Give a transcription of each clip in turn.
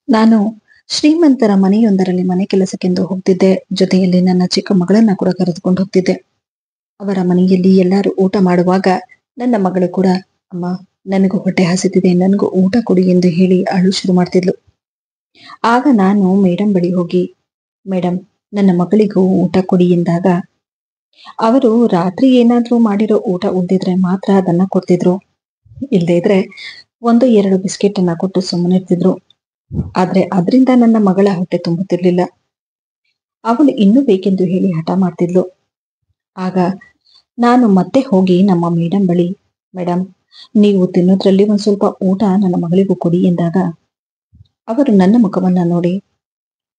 ನಾನು ಶ್ರೀಮಂತರ ಮನೆಯೊಂದರಲ್ಲಿ ಮನೆ ಕೆಲಸಕ್ಕೆಂದು ಹೋಗ್ತಿದ್ದೆ. ಜೊತೆಯಲ್ಲಿ ನನ್ನ ಚಿಕ್ಕ ಮಗಳನ್ನ ಕೂಡ ಕರೆದುಕೊಂಡು ಹೋಗ್ತಿದ್ದೆ. ಅವರ ಮನೆಯಲ್ಲಿ ಎಲ್ಲರೂ ಊಟ ಮಾಡುವಾಗ ನನ್ನ ಮಗಳು ಕೂಡ, ಅಮ್ಮ, ನನಗೂ ಹೊಟ್ಟೆ ಹಸಿತಿದೆ, ನನಗೂ ಊಟ ಕೊಡಿ ಎಂದು ಹೇಳಿ ಅಳು ಶುರು ಮಾಡ್ತಿದ್ಲು. ಆಗ ನಾನು ಮೇಡಂ ಬಳಿ ಹೋಗಿ, ಮೇಡಂ, ನನ್ನ ಮಗಳಿಗೂ ಊಟ ಕೊಡಿ ಎಂದಾಗ ಅವರು ರಾತ್ರಿ ಏನಾದ್ರೂ ಮಾಡಿರೋ ಊಟ ಉಳಿದಿದ್ರೆ ಮಾತ್ರ ಅದನ್ನ ಕೊಡ್ತಿದ್ರು. ಇಲ್ಲದೇ ಇದ್ರೆ ಒಂದು ಎರಡು ಬಿಸ್ಕೆಟ್ ಅನ್ನ ಕೊಟ್ಟು ಸುಮ್ಮನಿರ್ತಿದ್ರು. ಆದ್ರೆ ಅದರಿಂದ ನನ್ನ ಮಗಳ ಹೊಟ್ಟೆ ತುಂಬುತ್ತಿರ್ಲಿಲ್ಲ. ಅವಳು ಇನ್ನೂ ಬೇಕೆಂದು ಹೇಳಿ ಹಠ ಮಾಡ್ತಿದ್ಲು. ಆಗ ನಾನು ಮತ್ತೆ ಹೋಗಿ ನಮ್ಮ ಮೇಡಂ ಬಳಿ, ಮೇಡಂ, ನೀವು ತಿನ್ನೋದ್ರಲ್ಲಿ ಒಂದ್ ಸ್ವಲ್ಪ ಊಟ ನನ್ನ ಮಗಳಿಗೂ ಕೊಡಿ ಎಂದಾಗ ಅವರು ನನ್ನ ಮುಖವನ್ನ ನೋಡಿ,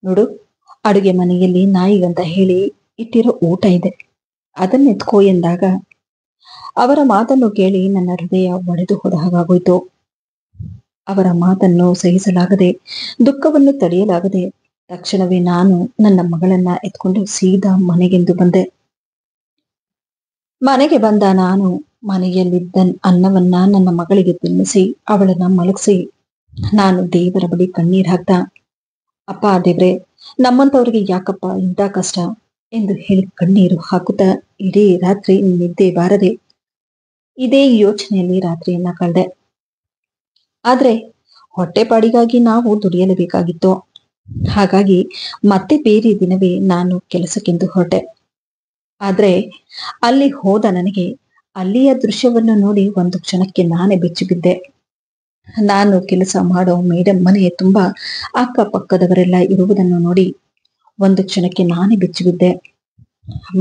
ನೋಡು, ಅಡುಗೆ ಮನೆಯಲ್ಲಿ ನಾಯಿಗಂತ ಹೇಳಿ ಇಟ್ಟಿರೋ ಊಟ ಇದೆ, ಅದನ್ನೆತ್ಕೋ ಎಂದಾಗ ಅವರ ಮಾತನ್ನು ಕೇಳಿ ನನ್ನ ಹೃದಯ ಒಡೆದು ಹೋದ ಹಾಗಾಗೋಯ್ತು. ಅವರ ಮಾತನ್ನು ಸಹಿಸಲಾಗದೆ, ದುಃಖವನ್ನು ತಡೆಯಲಾಗದೆ ತಕ್ಷಣವೇ ನಾನು ನನ್ನ ಮಗಳನ್ನ ಎತ್ಕೊಂಡು ಸೀದಾ ಮನೆಗೆಂದು ಬಂದೆ. ಮನೆಗೆ ಬಂದ ನಾನು ಮನೆಯಲ್ಲಿದ್ದ ಅನ್ನವನ್ನ ನನ್ನ ಮಗಳಿಗೆ ತಿನ್ನಿಸಿ ಅವಳನ್ನ ಮಲಗಿಸಿ ನಾನು ದೇವರ ಬಳಿ ಕಣ್ಣೀರ್ ಹಾಕ್ತಾ, ಅಪ್ಪ ದೇವ್ರೆ, ನಮ್ಮಂತವ್ರಿಗೆ ಯಾಕಪ್ಪ ಇಂಥ ಕಷ್ಟ ಎಂದು ಹೇಳಿ ಕಣ್ಣೀರು ಹಾಕುತ್ತಾ ಇಡೀ ರಾತ್ರಿ ನಿದ್ದೆ ಬಾರದೆ ಇದೇ ಯೋಚನೆಯಲ್ಲಿ ರಾತ್ರಿಯನ್ನ ಕಳೆದೆ. ಆದ್ರೆ ಹೊಟ್ಟೆಪಾಡಿಗಾಗಿ ನಾವು ದುಡಿಯಲೇಬೇಕಾಗಿತ್ತು. ಹಾಗಾಗಿ ಮತ್ತೆ ಬೇರೆ ದಿನವೇ ನಾನು ಕೆಲಸಕ್ಕೆಂದು ಹೊರಟೆ. ಆದ್ರೆ ಅಲ್ಲಿ ಹೋದ ನನಗೆ ಅಲ್ಲಿಯ ದೃಶ್ಯವನ್ನು ನೋಡಿ ಒಂದು ಕ್ಷಣಕ್ಕೆ ನಾನೇ ಬೆಚ್ಚಿಬಿದ್ದೆ. ನಾನು ಕೆಲಸ ಮಾಡೋ ಮೇಡಂ ಮನೆ ತುಂಬಾ ಅಕ್ಕಪಕ್ಕದವರೆಲ್ಲ ಇರುವುದನ್ನು ನೋಡಿ ಒಂದು ಕ್ಷಣಕ್ಕೆ ನಾನೇ ಬೆಚ್ಚಿಬಿದ್ದೆ.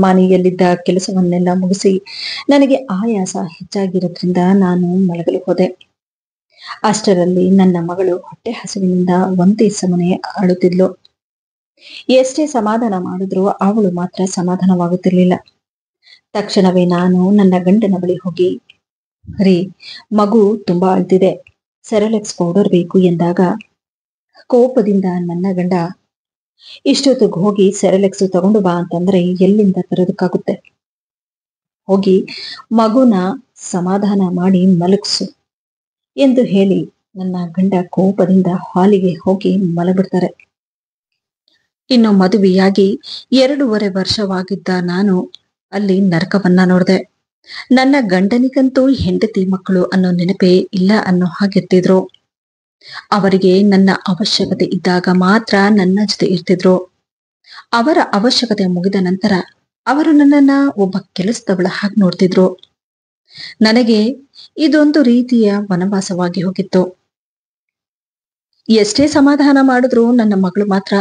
ಮನೆಯಲ್ಲಿದ್ದ ಕೆಲಸವನ್ನೆಲ್ಲ ಮುಗಿಸಿ ನನಗೆ ಆಯಾಸ ಹೆಚ್ಚಾಗಿರೋದ್ರಿಂದ ನಾನು ಮಲಗಲು ಹೋದೆ. ಅಷ್ಟರಲ್ಲಿ ನನ್ನ ಮಗಳು ಹೊಟ್ಟೆ ಹಸಿವಿನಿಂದ ಒಂದೇ ಸಮನೆ ಅಳುತ್ತಿದ್ಲು. ಎಷ್ಟೇ ಸಮಾಧಾನ ಮಾಡಿದ್ರೂ ಅವಳು ಮಾತ್ರ ಸಮಾಧಾನವಾಗುತ್ತಿರ್ಲಿಲ್ಲ. ತಕ್ಷಣವೇ ನಾನು ನನ್ನ ಗಂಡನ ಬಳಿ ಹೋಗಿ, ರೀ, ಮಗು ತುಂಬಾ ಅಳ್ತಿದೆ, ಸೆರೆಲೆಕ್ಸ್ ಪೌಡರ್ ಬೇಕು ಎಂದಾಗ ಕೋಪದಿಂದ ನನ್ನ ಗಂಡ, ಇಷ್ಟೊತ್ತಿಗೆ ಹೋಗಿ ಸೆರೆಲೆಕ್ಸ್ ತಗೊಂಡು ಬಾ ಅಂತಂದ್ರೆ ಎಲ್ಲಿಂದ ತರೋದಕ್ಕಾಗುತ್ತೆ? ಹೋಗಿ ಮಗುನ ಸಮಾಧಾನ ಮಾಡಿ ಮಲಗಿಸು ಎಂದು ಹೇಳಿ ನನ್ನ ಗಂಡ ಕೋಪದಿಂದ ಹಾಲಿಗೆ ಹೋಗಿ ಮಲಗಿಬಿಡ್ತಾರೆ. ಇನ್ನು ಮದುವೆಯಾಗಿ 2.5 ವರ್ಷವಾಗಿದ್ದ ನಾನು ಅಲ್ಲಿ ನರಕವನ್ನ ನೋಡಿದೆ. ನನ್ನ ಗಂಡನಿಗಂತೂ ಹೆಂಡತಿ ಮಕ್ಕಳು ಅನ್ನೋ ನೆನಪೇ ಇಲ್ಲ ಅನ್ನೋ ಹಾಗಿರ್ತಿದ್ರು. ಅವರಿಗೆ ನನ್ನ ಅವಶ್ಯಕತೆ ಇದ್ದಾಗ ಮಾತ್ರ ನನ್ನ ಜೊತೆ ಇರ್ತಿದ್ರು. ಅವರ ಅವಶ್ಯಕತೆ ಮುಗಿದ ನಂತರ ಅವರು ನನ್ನನ್ನ ಒಬ್ಬ ಕೆಲಸದವಳ ಹಾಗೆ ನೋಡ್ತಿದ್ರು. ನನಗೆ ಇದೊಂದು ರೀತಿಯ ವನವಾಸವಾಗಿ ಹೋಗಿತ್ತು. ಎಷ್ಟೇ ಸಮಾಧಾನ ಮಾಡಿದ್ರು ನನ್ನ ಮಗಳು ಮಾತ್ರ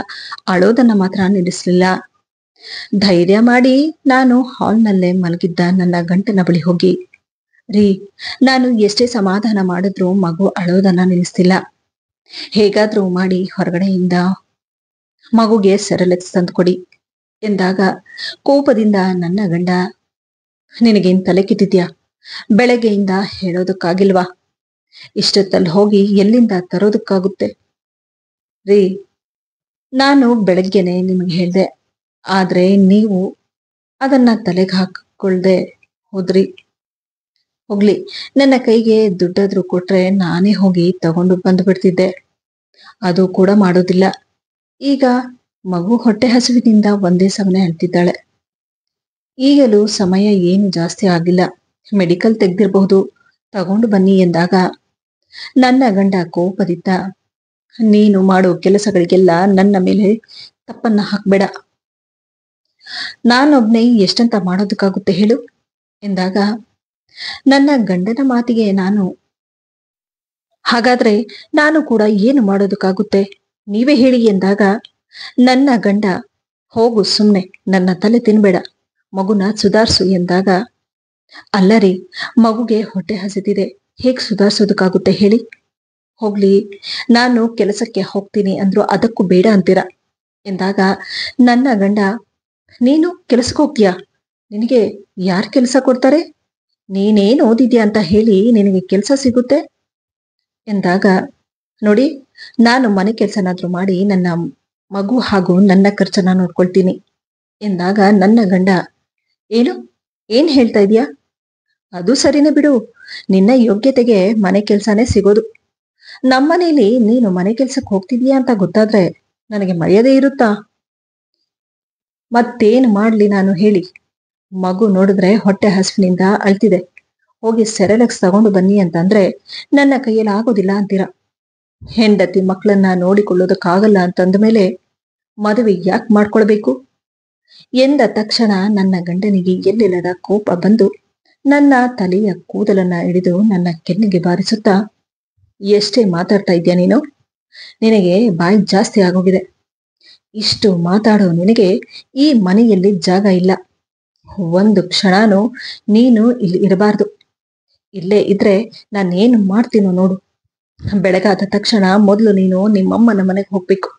ಅಳೋದನ್ನ ಮಾತ್ರ ನಿಲ್ಲಿಸ್ಲಿಲ್ಲ. ಧೈರ್ಯ ಮಾಡಿ ನಾನು ಹಾಲ್ನಲ್ಲೇ ಮಲಗಿದ್ದ ನನ್ನ ಗಂಡನ ಬಳಿ ಹೋಗಿ, ರೀ, ನಾನು ಎಷ್ಟೇ ಸಮಾಧಾನ ಮಾಡಿದ್ರು ಮಗು ಅಳೋದನ್ನ ನಿಲ್ಲಿಸ್ತಿಲ್ಲ, ಹೇಗಾದ್ರೂ ಮಾಡಿ ಹೊರಗಡೆಯಿಂದ ಮಗುಗೆ ಸೆರೆಲೆಕ್ಸ್ ತಂದುಕೊಡಿ ಎಂದಾಗ ಕೋಪದಿಂದ ನನ್ನ ಗಂಡ, ನಿನಗೇನ್ ತಲೆ ಕಿತ್ತಿದ್ಯಾ? ಬೆಳಗ್ಗೆಯಿಂದ ಹೇಳೋದಕ್ಕಾಗಿಲ್ವಾ? ಇಷ್ಟೊತ್ತಲ್ಲಿ ಹೋಗಿ ಎಲ್ಲಿಂದ ತರೋದಕ್ಕಾಗುತ್ತೆ? ರೀ, ನಾನು ಬೆಳಗ್ಗೆನೆ ನಿಮಗೆ ಹೇಳ್ದೆ, ಆದ್ರೆ ನೀವು ಅದನ್ನ ತಲೆಗೆ ಹಾಕೊಳ್ದೆ ಹೋದ್ರಿ. ಹೋಗ್ಲಿ, ನನ್ನ ಕೈಗೆ ದುಡ್ಡಾದ್ರೂ ಕೊಟ್ರೆ ನಾನೇ ಹೋಗಿ ತಗೊಂಡು ಬಂದ್ಬಿಡ್ತಿದ್ದೆ. ಅದು ಕೂಡ ಮಾಡೋದಿಲ್ಲ. ಈಗ ಮಗು ಹೊಟ್ಟೆ ಹಸುವಿನಿಂದ ಒಂದೇ ಸಮನೆ ಅಳ್ತಿದ್ದಾಳೆ. ಈಗಲೂ ಸಮಯ ಏನು ಜಾಸ್ತಿ ಆಗಿಲ್ಲ, ಮೆಡಿಕಲ್ ತೆಗ್ದಿರಬಹುದು, ತಗೊಂಡು ಬನ್ನಿ ಎಂದಾಗ ನನ್ನ ಗಂಡ ಕೋಪದಿದ್ದ, ನೀನು ಮಾಡೋ ಕೆಲಸಗಳಿಗೆಲ್ಲ ನನ್ನ ಮೇಲೆ ತಪ್ಪನ್ನ ಹಾಕ್ಬೇಡ, ನಾನೊಬ್ನೇ ಎಷ್ಟಂತ ಮಾಡೋದಕ್ಕಾಗುತ್ತೆ ಹೇಳು ಎಂದಾಗ ನನ್ನ ಗಂಡನ ಮಾತಿಗೆ ನಾನು, ಹಾಗಾದ್ರೆ ನಾನು ಕೂಡ ಏನು ಮಾಡೋದಕ್ಕಾಗುತ್ತೆ, ನೀವೇ ಹೇಳಿ ಎಂದಾಗ ನನ್ನ ಗಂಡ, ಹೋಗು ಸುಮ್ನೆ, ನನ್ನ ತಲೆ ತಿನ್ಬೇಡ, ಮಗುನ ಸುಧಾರ್ಸು ಎಂದಾಗ, ಅಲ್ಲರಿ, ಮಗುಗೆ ಹೊಟ್ಟೆ ಹಸಿತಿದೆ, ಹೇಗ್ ಸುಧಾರ್ಸೋದಕ್ಕಾಗುತ್ತೆ ಹೇಳಿ? ಹೋಗ್ಲಿ, ನಾನು ಕೆಲಸಕ್ಕೆ ಹೋಗ್ತೀನಿ ಅಂದ್ರು ಅದಕ್ಕೂ ಬೇಡ ಅಂತೀರ ಎಂದಾಗ ನನ್ನ ಗಂಡ, ನೀನು ಕೆಲ್ಸಕ್ಕೆ ಹೋಗ್ತೀಯಾ? ನಿನಗೆ ಯಾರು ಕೆಲಸ ಕೊಡ್ತಾರೆ? ನೀನೇನ್ ಓದಿದ್ಯಾ ಅಂತ ಹೇಳಿ ನಿನಗೆ ಕೆಲಸ ಸಿಗುತ್ತೆ ಎಂದಾಗ, ನೋಡಿ, ನಾನು ಮನೆ ಕೆಲಸನಾದ್ರೂ ಮಾಡಿ ನನ್ನ ಮಗು ಹಾಗೂ ನನ್ನ ಖರ್ಚನ್ನ ನೋಡ್ಕೊಳ್ತೀನಿ ಎಂದಾಗ ನನ್ನ ಗಂಡ, ಏನು ಏನ್ ಹೇಳ್ತಾ ಇದೀಯಾ? ಅದು ಸರಿನೇ ಬಿಡು, ನಿನ್ನ ಯೋಗ್ಯತೆಗೆ ಮನೆ ಕೆಲ್ಸನೇ ಸಿಗೋದು, ನಮ್ಮನೇಲಿ ನೀನು ಮನೆ ಕೆಲ್ಸಕ್ಕೆ ಹೋಗ್ತಿದೀಯಾ ಅಂತ ಗೊತ್ತಾದ್ರೆ ನನಗೆ ಮರ್ಯಾದೆ ಇರುತ್ತಾ? ಮತ್ತೇನು ಮಾಡ್ಲಿ ನಾನು ಹೇಳಿ? ಮಗು ನೋಡಿದ್ರೆ ಹೊಟ್ಟೆ ಹಸಿವಿನಿಂದ ಅಳ್ತಿದೆ. ಹೋಗಿ ಸೆರೆಲೆಕ್ಸ್ ತಗೊಂಡು ಬನ್ನಿ ಅಂತಂದ್ರೆ ನನ್ನ ಕೈಯಲ್ಲಿ ಆಗೋದಿಲ್ಲ ಅಂತೀರ. ಹೆಂಡತಿ ಮಕ್ಕಳನ್ನ ನೋಡಿಕೊಳ್ಳೋದಕ್ಕಾಗಲ್ಲ ಅಂತಂದ ಮೇಲೆ ಮದುವೆ ಯಾಕೆ ಮಾಡ್ಕೊಳ್ಬೇಕು ಎಂದ ತಕ್ಷಣ ನನ್ನ ಗಂಡನಿಗೆ ಎಲ್ಲಿಲ್ಲದ ಕೋಪ ಬಂದು ನನ್ನ ತಲೆಯ ಕೂದಲನ್ನ ಹಿಡಿದು ನನ್ನ ಕೆನ್ನೆಗೆ ಬಾರಿಸುತ್ತಾ, ಎಷ್ಟೇ ಮಾತಾಡ್ತಾ ಇದ್ಯಾ ನೀನು? ನಿನಗೆ ಬಾಯಿ ಜಾಸ್ತಿ ಆಗೋಗಿದೆ. ಇಷ್ಟು ಮಾತಾಡೋ ನಿನಗೆ ಈ ಮನೆಯಲ್ಲಿ ಜಾಗ ಇಲ್ಲ. ಒಂದು ಕ್ಷಣನೂ ನೀನು ಇಲ್ಲಿ ಇರಬಾರ್ದು. ಇಲ್ಲೇ ಇದ್ರೆ ನಾನೇನು ಮಾಡ್ತೀನೋ ನೋಡು. ಬೆಳಗಾದ ತಕ್ಷಣ ಮೊದಲು ನೀನು ನಿಮ್ಮಮ್ಮನ ಮನೆಗೆ ಹೋಗ್ಬೇಕು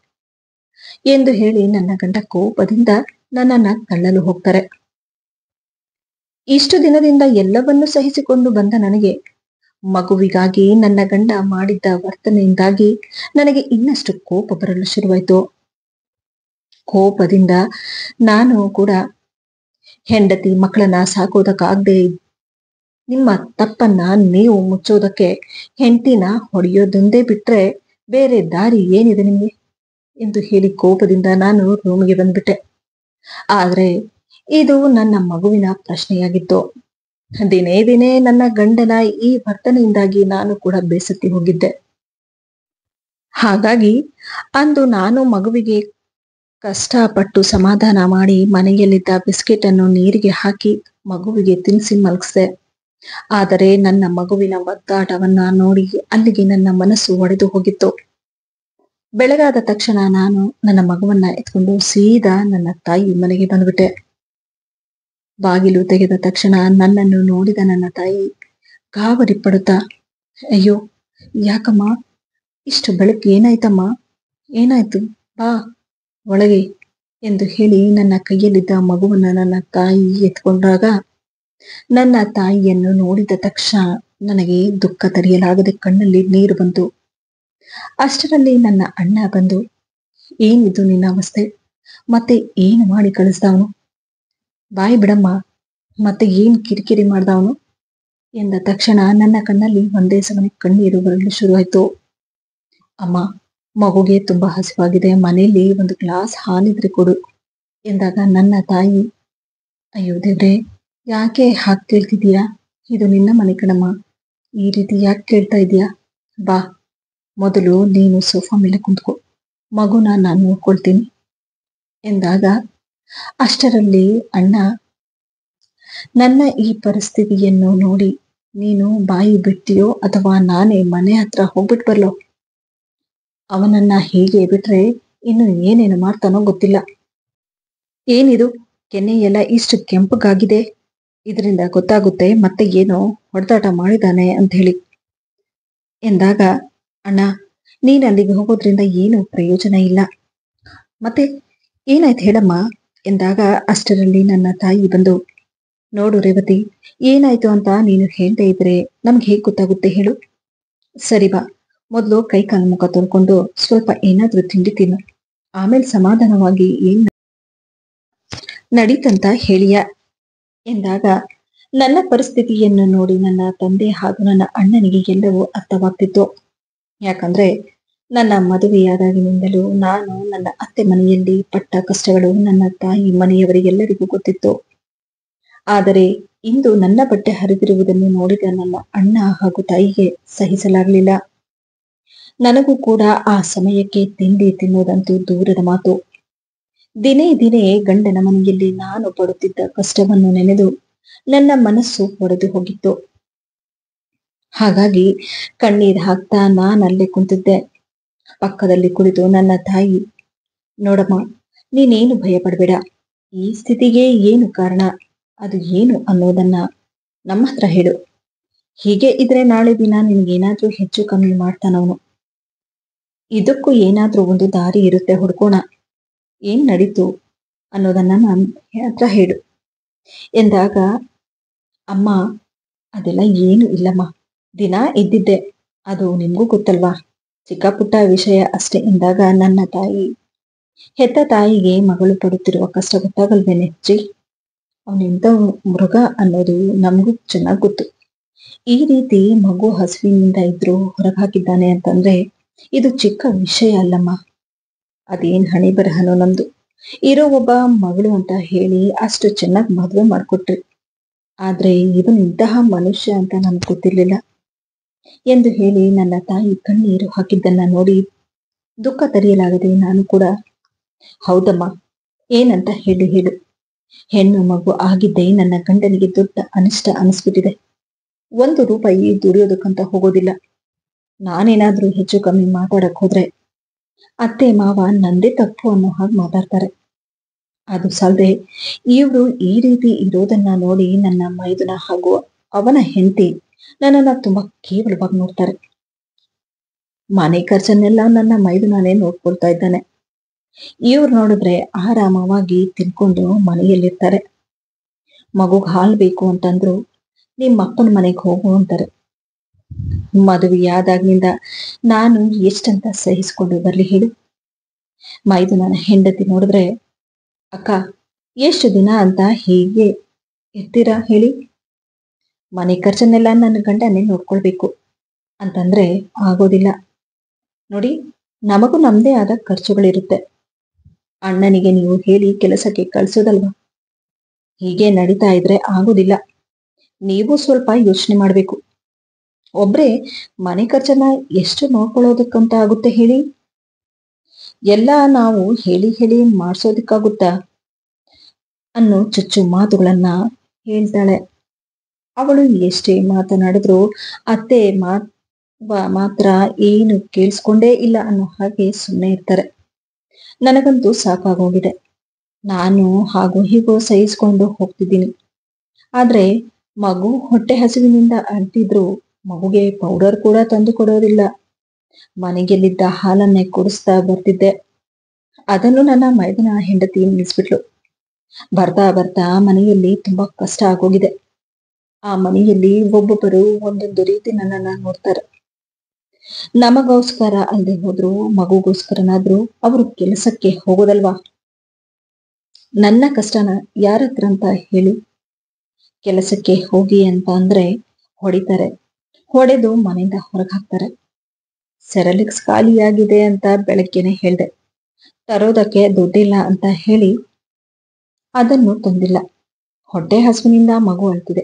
ಎಂದು ಹೇಳಿ ನನ್ನ ಗಂಡ ಕೋಪದಿಂದ ನನ್ನನ್ನ ತಳ್ಳಲು ಹೋಗ್ತಾರೆ. ಇಷ್ಟು ದಿನದಿಂದ ಎಲ್ಲವನ್ನೂ ಸಹಿಸಿಕೊಂಡು ಬಂದ ನನಗೆ ಮಗುವಿಗಾಗಿ ನನ್ನ ಗಂಡ ಮಾಡಿದ್ದ ವರ್ತನೆಯಿಂದಾಗಿ ನನಗೆ ಇನ್ನಷ್ಟು ಕೋಪ ಬರಲು ಶುರುವಾಯಿತು. ಕೋಪದಿಂದ ನಾನು ಕೂಡ ಹೆಂಡತಿ ಮಕ್ಕಳನ್ನ ಸಾಕೋದಕ್ಕಾಗದೆ ನಿಮ್ಮ ತಪ್ಪನ್ನ ನೀವು ಮುಚ್ಚೋದಕ್ಕೆ ಹೆಂಡತಿನ ಹೊಡೆಯೋದೊಂದೇ ಬಿಟ್ರೆ ಬೇರೆ ದಾರಿ ಏನಿದೆ ನಿಮ್ಗೆ ಎಂದು ಹೇಳಿ ಕೋಪದಿಂದ ನಾನು ರೂಮಿಗೆ ಬಂದ್ಬಿಟ್ಟೆ. ಆದ್ರೆ ಇದು ನನ್ನ ಮಗುವಿನ ಪ್ರಶ್ನೆಯಾಗಿತ್ತು. ದಿನೇ ದಿನೇ ನನ್ನ ಗಂಡನ ಈ ವರ್ತನೆಯಿಂದಾಗಿ ನಾನು ಕೂಡ ಬೇಸತ್ತಿ ಹೋಗಿದ್ದೆ. ಹಾಗಾಗಿ ಅಂದು ನಾನು ಮಗುವಿಗೆ ಕಷ್ಟಪಟ್ಟು ಸಮಾಧಾನ ಮಾಡಿ ಮನೆಯಲ್ಲಿದ್ದ ಬಿಸ್ಕೆಟ್ ಅನ್ನು ನೀರಿಗೆ ಹಾಕಿ ಮಗುವಿಗೆ ತಿನ್ನಿಸಿ ಮಲಗಿಸಿದೆ. ಆದರೆ ನನ್ನ ಮಗುವಿನ ಒದ್ದಾಟವನ್ನ ನೋಡಿ ಅಲ್ಲಿಗೆ ನನ್ನ ಮನಸ್ಸು ಒಡೆದು ಹೋಗಿತ್ತು. ಬೆಳಗಾದ ತಕ್ಷಣ ನಾನು ನನ್ನ ಮಗುವನ್ನ ಎತ್ಕೊಂಡು ಸೀದಾ ನನ್ನ ತಾಯಿ ಮನೆಗೆ ಬಂದ್ಬಿಟ್ಟೆ. ಬಾಗಿಲು ತೆಗೆದ ತಕ್ಷಣ ನನ್ನನ್ನು ನೋಡಿದ ನನ್ನ ತಾಯಿ ಗಾಬರಿ ಪಡುತ್ತಾ, ಅಯ್ಯೋ ಯಾಕಮ್ಮ, ಇಷ್ಟು ಬೆಳಗ್ಗೆ ಏನಾಯ್ತಮ್ಮ, ಏನಾಯ್ತು, ಬಾ ಒಳಗೆ ಎಂದು ಹೇಳಿ ನನ್ನ ಕೈಯಲ್ಲಿದ್ದ ಮಗುವನ್ನ ನನ್ನ ತಾಯಿ ಎತ್ಕೊಂಡಾಗ ನನ್ನ ತಾಯಿಯನ್ನು ನೋಡಿದ ತಕ್ಷಣ ನನಗೆ ದುಃಖ ತಡೆಯಲಾಗದೆ ಕಣ್ಣಲ್ಲಿ ನೀರು ಬಂತು. ಅಷ್ಟರಲ್ಲಿ ನನ್ನ ಅಣ್ಣ ಬಂದು, ಏನಿದು ನಿನ್ನ ಅವಸ್ಥೆ, ಮತ್ತೆ ಏನು ಮಾಡಿ ಕಳಿಸ್ದವನು, ಬಾಯಿ ಬಿಡಮ್ಮ, ಮತ್ತೆ ಏನ್ ಕಿರಿಕಿರಿ ಮಾಡ್ದವನು ಎಂದ ತಕ್ಷಣ ನನ್ನ ಕಣ್ಣಲ್ಲಿ ಒಂದೇ ಸಮನೆ ಕಣ್ಣೀರು ಬರಲು ಶುರುವಾಯ್ತು. ಅಮ್ಮ, ಮಗುಗೆ ತುಂಬಾ ಹಸಿವಾಗಿದೆ, ಮನೆಯಲ್ಲಿ ಒಂದು ಗ್ಲಾಸ್ ಹಾಲಿದ್ರೆ ಕೊಡು ಎಂದಾಗ ನನ್ನ ತಾಯಿ, ಅಯ್ಯೋ ದೇವ್ರೆ, ಯಾಕೆ ಹಾಗೆ ಕೇಳ್ತಿದೀಯಾ, ಇದು ನಿನ್ನ ಮನೆ ಕಣಮ್ಮ, ಈ ರೀತಿ ಯಾಕೆ ಕೇಳ್ತಾ ಇದೀಯಾ, ಬಾ ಮೊದಲು ನೀನು ಸೋಫಾ ಮೇಲೆ ಕುಂತ್ಕೋ, ಮಗುನ ನಾನು ನೋಡ್ಕೊಳ್ತೀನಿ ಎಂದಾಗ ಅಷ್ಟರಲ್ಲಿ ಅಣ್ಣ ನನ್ನ ಈ ಪರಿಸ್ಥಿತಿಯನ್ನು ನೋಡಿ, ನೀನು ಬಾಯಿ ಬಿಡ್ತೀಯೋ ಅಥವಾ ನಾನೇ ಮನೆ ಹತ್ರ ಹೋಗ್ಬಿಟ್ಟು ಬರ್ಲೋ, ಅವನನ್ನ ಹೀಗೆ ಬಿಟ್ರೆ ಇನ್ನು ಏನೇನು ಮಾಡ್ತಾನೋ ಗೊತ್ತಿಲ್ಲ, ಏನಿದು ಕೆನ್ನೆ ಎಲ್ಲ ಇಷ್ಟು ಕೆಂಪಗಾಗಿದೆ, ಇದರಿಂದ ಗೊತ್ತಾಗುತ್ತೆ ಮತ್ತೆ ಏನೋ ಹೊಡೆದಾಟ ಮಾಡಿದಾನೆ ಅಂತ ಹೇಳಿ ಎಂದಾಗ, ಅಣ್ಣ ನೀನ್ ಅಲ್ಲಿಗೆ ಹೋಗೋದ್ರಿಂದ ಏನು ಪ್ರಯೋಜನ ಇಲ್ಲ, ಮತ್ತೆ ಏನಾಯ್ತು ಹೇಳಮ್ಮ ಎಂದಾಗ ಅಷ್ಟರಲ್ಲಿ ನನ್ನ ತಾಯಿ ಬಂದು, ನೋಡು ರೇವತಿ, ಏನಾಯ್ತು ಅಂತ ನೀನು ಹೇಳ್ತಾ ಇದ್ರೆ ನಮ್ಗೆ ಹೇಗ್ ಗೊತ್ತಾಗುತ್ತೆ ಹೇಳು, ಸರಿ ಬಾ ಮೊದಲು ಕೈ ಕಾಲು ಮುಖ ತೊಳ್ಕೊಂಡು ಸ್ವಲ್ಪ ಏನಾದ್ರೂ ತಿಂಡಿ ತಿನ್ನು, ಆಮೇಲೆ ಸಮಾಧಾನವಾಗಿ ಏನ್ ನಡೀತಂತ ಹೇಳಿಯ ಎಂದಾಗ ನನ್ನ ಪರಿಸ್ಥಿತಿಯನ್ನು ನೋಡಿ ನನ್ನ ತಂದೆ ಹಾಗೂ ನನ್ನ ಅಣ್ಣನಿಗೆ ಎಲ್ಲವೂ ಅರ್ಥವಾಗ್ತಿತ್ತು. ಯಾಕಂದ್ರೆ ನನ್ನ ಮದುವೆಯಾದಾಗಿನಿಂದಲೂ ನಾನು ನನ್ನ ಅತ್ತೆ ಮನೆಯಲ್ಲಿ ಪಟ್ಟ ಕಷ್ಟಗಳು ನನ್ನ ತಾಯಿ ಮನೆಯವರಿಗೆಲ್ಲರಿಗೂ ಗೊತ್ತಿತ್ತು. ಆದರೆ ಇಂದು ನನ್ನ ಬಟ್ಟೆ ಹರಿದಿರುವುದನ್ನು ನೋಡಿದ ನನ್ನ ಅಣ್ಣ ಹಾಗೂ ತಾಯಿಗೆ ಸಹಿಸಲಾಗಲಿಲ್ಲ. ನನಗೂ ಕೂಡ ಆ ಸಮಯಕ್ಕೆ ತಿಂಡಿ ತಿನ್ನುವುದಂತೂ ದೂರದ ಮಾತು. ದಿನೇ ದಿನೇ ಗಂಡನ ಮನೆಯಲ್ಲಿ ನಾನು ಪಡುತ್ತಿದ್ದ ಕಷ್ಟವನ್ನು ನೆನೆದು ನನ್ನ ಮನಸ್ಸು ಒಡೆದು ಹೋಗಿತ್ತು. ಹಾಗಾಗಿ ಕಣ್ಣೀರು ಹಾಕ್ತಾ ನಾನಲ್ಲೇ ಕುಂತಿದ್ದೆ. ಪಕ್ಕದಲ್ಲಿ ಕುಳಿತು ನನ್ನ ತಾಯಿ, ನೋಡಮ್ಮ, ನೀನೇನು ಭಯ ಪಡಬೇಡ, ಈ ಸ್ಥಿತಿಗೆ ಏನು ಕಾರಣ, ಅದು ಏನು ಅನ್ನೋದನ್ನ ನಮ್ಮ ಹತ್ರ ಹೇಳು, ಹೀಗೆ ಇದ್ರೆ ನಾಳೆ ದಿನ ನಿನ್ಗೇನಾದ್ರೂ ಹೆಚ್ಚು ಕಮ್ಮಿ ಮಾಡ್ತಾನವನು, ಇದಕ್ಕೂ ಏನಾದ್ರೂ ಒಂದು ದಾರಿ ಇರುತ್ತೆ, ಹುಡ್ಕೋಣ, ಏನ್ ನಡೀತು ಅನ್ನೋದನ್ನ ನನ್ನ ಹತ್ರ ಹೇಳು ಎಂದಾಗ, ಅಮ್ಮ ಅದೆಲ್ಲ ಏನು ಇಲ್ಲಮ್ಮ, ದಿನ ಇದ್ದಿದ್ದೆ, ಅದು ನಿಮ್ಗೂ ಗೊತ್ತಲ್ವಾ, ಚಿಕ್ಕ ಪುಟ್ಟ ವಿಷಯ ಅಷ್ಟೇ ಎಂದಾಗ ನನ್ನ ತಾಯಿ, ಹೆತ್ತ ತಾಯಿಗೆ ಮಗಳು ಪಡುತ್ತಿರುವ ಕಷ್ಟ ಗೊತ್ತಾಗಲ್ವೇನೆ ಜಿ, ಅವನೆಂತ ಮೃಗ ಅನ್ನೋದು ನಮಗೂ ಚೆನ್ನಾಗಿ ಗೊತ್ತು, ಈ ರೀತಿ ಮಗು ಹಸುವಿನಿಂದ ಇದ್ರು ಹೊರಗೆ ಹಾಕಿದ್ದಾನೆ ಅಂತಂದ್ರೆ ಇದು ಚಿಕ್ಕ ವಿಷಯ ಅಲ್ಲಮ್ಮ. ಅದೇನ್ ಹಣೆ ಬರಹನೋ ನಮ್ದು. ಇರೋ ಒಬ್ಬ ಮಗಳು ಅಂತ ಹೇಳಿ ಅಷ್ಟು ಚೆನ್ನಾಗಿ ಮದುವೆ ಮಾಡ್ಕೊಟ್ರಿ. ಆದ್ರೆ ಇವನು ಇಂತಹ ಮನುಷ್ಯ ಅಂತ ನನ್ಗೆ ಗೊತ್ತಿರ್ಲಿಲ್ಲ ಎಂದು ಹೇಳಿ ನನ್ನ ತಾಯಿ ಕಣ್ಣೀರು ಹಾಕಿದ್ದನ್ನ ನೋಡಿ ದುಃಖ ತಡೆಯಲಾಗದೆ ನಾನು ಕೂಡ, ಹೌದಮ್ಮ, ಏನಂತ ಹೇಳಿ ಹೇಳು. ಹೆಣ್ಣು ಮಗು ಆಗಿದ್ದೇ ನನ್ನ ಗಂಡನಿಗೆ ದೊಡ್ಡ ಅನಿಷ್ಟ ಅನಿಸ್ಬಿಟ್ಟಿದೆ. 1 ರೂಪಾಯಿ ದುಡಿಯೋದಕ್ಕಂತ ಹೋಗೋದಿಲ್ಲ. ನಾನೇನಾದ್ರೂ ಹೆಚ್ಚು ಕಮ್ಮಿ ಮಾತಾಡಕ್ ಹೋದ್ರೆ ಅತ್ತೆ ಮಾವ ನಂದೇ ತಪ್ಪು ಅನ್ನೋ ಹಾಗೆ ಮಾತಾಡ್ತಾರೆ. ಅದು ಸಾಲದೆ ಇವ್ರು ಈ ರೀತಿ ಇರೋದನ್ನ ನೋಡಿ ನನ್ನ ಮೈದುನ ಹಾಗೂ ಅವನ ಹೆಂಡತಿ ನನ್ನನ್ನ ತುಂಬಾ ಕೇವಲವಾಗಿ ನೋಡ್ತಾರೆ. ಮನೆ ಖರ್ಚನ್ನೆಲ್ಲ ನನ್ನ ಮೈದುನಾನೇ ನೋಡ್ಕೊಳ್ತಾ ಇದ್ದಾನೆ. ಇವ್ರು ನೋಡಿದ್ರೆ ಆರಾಮವಾಗಿ ತಿನ್ಕೊಂಡು ಮನೆಯಲ್ಲಿರ್ತಾರೆ. ಮಗುಗ್ ಹಾಲ್ ಬೇಕು ಅಂತಂದ್ರು ನಿಮ್ಮ ಅಪ್ಪನ ಮನೆಗೆ ಹೋಗು ಅಂತಾರೆ. ಮದುವೆಯಾದಾಗ್ನಿಂದ ನಾನು ಎಷ್ಟಂತ ಸಹಿಸ್ಕೊಂಡು ಬರ್ಲಿ ಹೇಳು. ಮೈದುನನ ಹೆಂಡತಿ ನೋಡಿದ್ರೆ, ಅಕ್ಕ, ಎಷ್ಟು ದಿನ ಅಂತ ಹೀಗೆ ಇರ್ತೀರಾ ಹೇಳಿ. ಮನೆ ಖರ್ಚನ್ನೆಲ್ಲ ನನ್ನ ಗಂಡನೇ ನೋಡ್ಕೊಳ್ಬೇಕು ಅಂತಂದ್ರೆ ಆಗೋದಿಲ್ಲ. ನೋಡಿ, ನಮಗೂ ನಮ್ದೇ ಆದ ಖರ್ಚುಗಳಿರುತ್ತೆ. ಅಣ್ಣನಿಗೆ ನೀವು ಹೇಳಿ ಕೆಲಸಕ್ಕೆ ಕಳ್ಸೋದಲ್ವಾ. ಹೀಗೆ ನಡೀತಾ ಇದ್ರೆ ಆಗೋದಿಲ್ಲ. ನೀವು ಸ್ವಲ್ಪ ಯೋಚನೆ ಮಾಡ್ಬೇಕು. ಒಬ್ರೇ ಮನೆ ಖರ್ಚನ್ನ ಎಷ್ಟು ನೋಡ್ಕೊಳ್ಳೋದಕ್ಕಂತ ಆಗುತ್ತೆ ಹೇಳಿ. ಎಲ್ಲ ನಾವು ಹೇಳಿ ಹೇಳಿ ಮಾಡ್ಸೋದಕ್ಕಾಗುತ್ತಾ ಅನ್ನೋ ಚುಚ್ಚು ಮಾತುಗಳನ್ನ ಹೇಳ್ತಾಳೆ. ಅವಳು ಎಷ್ಟೇ ಮಾತನಾಡಿದ್ರು ಅತ್ತೆ ಮಾತ್ರ ಏನು ಕೇಳಿಸ್ಕೊಂಡೇ ಇಲ್ಲ ಅನ್ನೋ ಹಾಗೆ ಸುಮ್ಮನೆ ಇರ್ತಾರೆ. ನನಗಂತೂ ಸಾಕಾಗೋಗಿದೆ. ನಾನು ಹಾಗೂ ಹೀಗೋ ಸಹಿಸ್ಕೊಂಡು ಹೋಗ್ತಿದ್ದೀನಿ. ಆದ್ರೆ ಮಗು ಹೊಟ್ಟೆ ಹಸಿವಿನಿಂದ ಅಳ್ತಿದ್ರು ಮಗುಗೆ ಪೌಡರ್ ಕೂಡ ತಂದು ಕೊಡೋದಿಲ್ಲ. ಮನೆಗೆಲ್ಲಿದ್ದ ಹಾಲನ್ನೇ ಕುಡಿಸ್ತಾ ಬರ್ತಿದ್ದೆ. ಅದನ್ನು ನನ್ನ ಮೈದನ ಹೆಂಡತಿ ನಿಲ್ಲಿಸ್ಬಿಟ್ಲು. ಬರ್ತಾ ಬರ್ತಾ ಮನೆಯಲ್ಲಿ ತುಂಬಾ ಕಷ್ಟ ಆಗೋಗಿದೆ. ಆ ಮನೆಯಲ್ಲಿ ಒಬ್ಬೊಬ್ಬರು ಒಂದೊಂದು ರೀತಿ ನನ್ನನ್ನ ನೋಡ್ತಾರೆ. ನಮಗೋಸ್ಕರ ಅಲ್ದೆ ಹೋದ್ರು ಮಗುಗೋಸ್ಕರನಾದ್ರೂ ಅವರು ಕೆಲಸಕ್ಕೆ ಹೋಗೋದಲ್ವಾ. ನನ್ನ ಕಷ್ಟನ ಯಾರತ್ರ ಅಂತ ಹೇಳಿ. ಕೆಲಸಕ್ಕೆ ಹೋಗಿ ಅಂತ ಅಂದ್ರೆ ಹೊಡಿತಾರೆ. ಹೊಡೆದು ಮನೆಯಿಂದ ಹೊರಗೆ ಹಾಕ್ತಾರೆ. ಸೆರಲಿಕ್ಸ್ ಖಾಲಿಯಾಗಿದೆ ಅಂತ ಬೆಳಗ್ಗೆನೆ ಹೇಳ್ದೆ. ತರೋದಕ್ಕೆ ದುಡ್ಡಿಲ್ಲ ಅಂತ ಹೇಳಿ ಅದನ್ನು ತಂದಿಲ್ಲ. ಹೊಟ್ಟೆ ಹಸುವಿನಿಂದ ಮಗು ಅಳ್ತಿದೆ,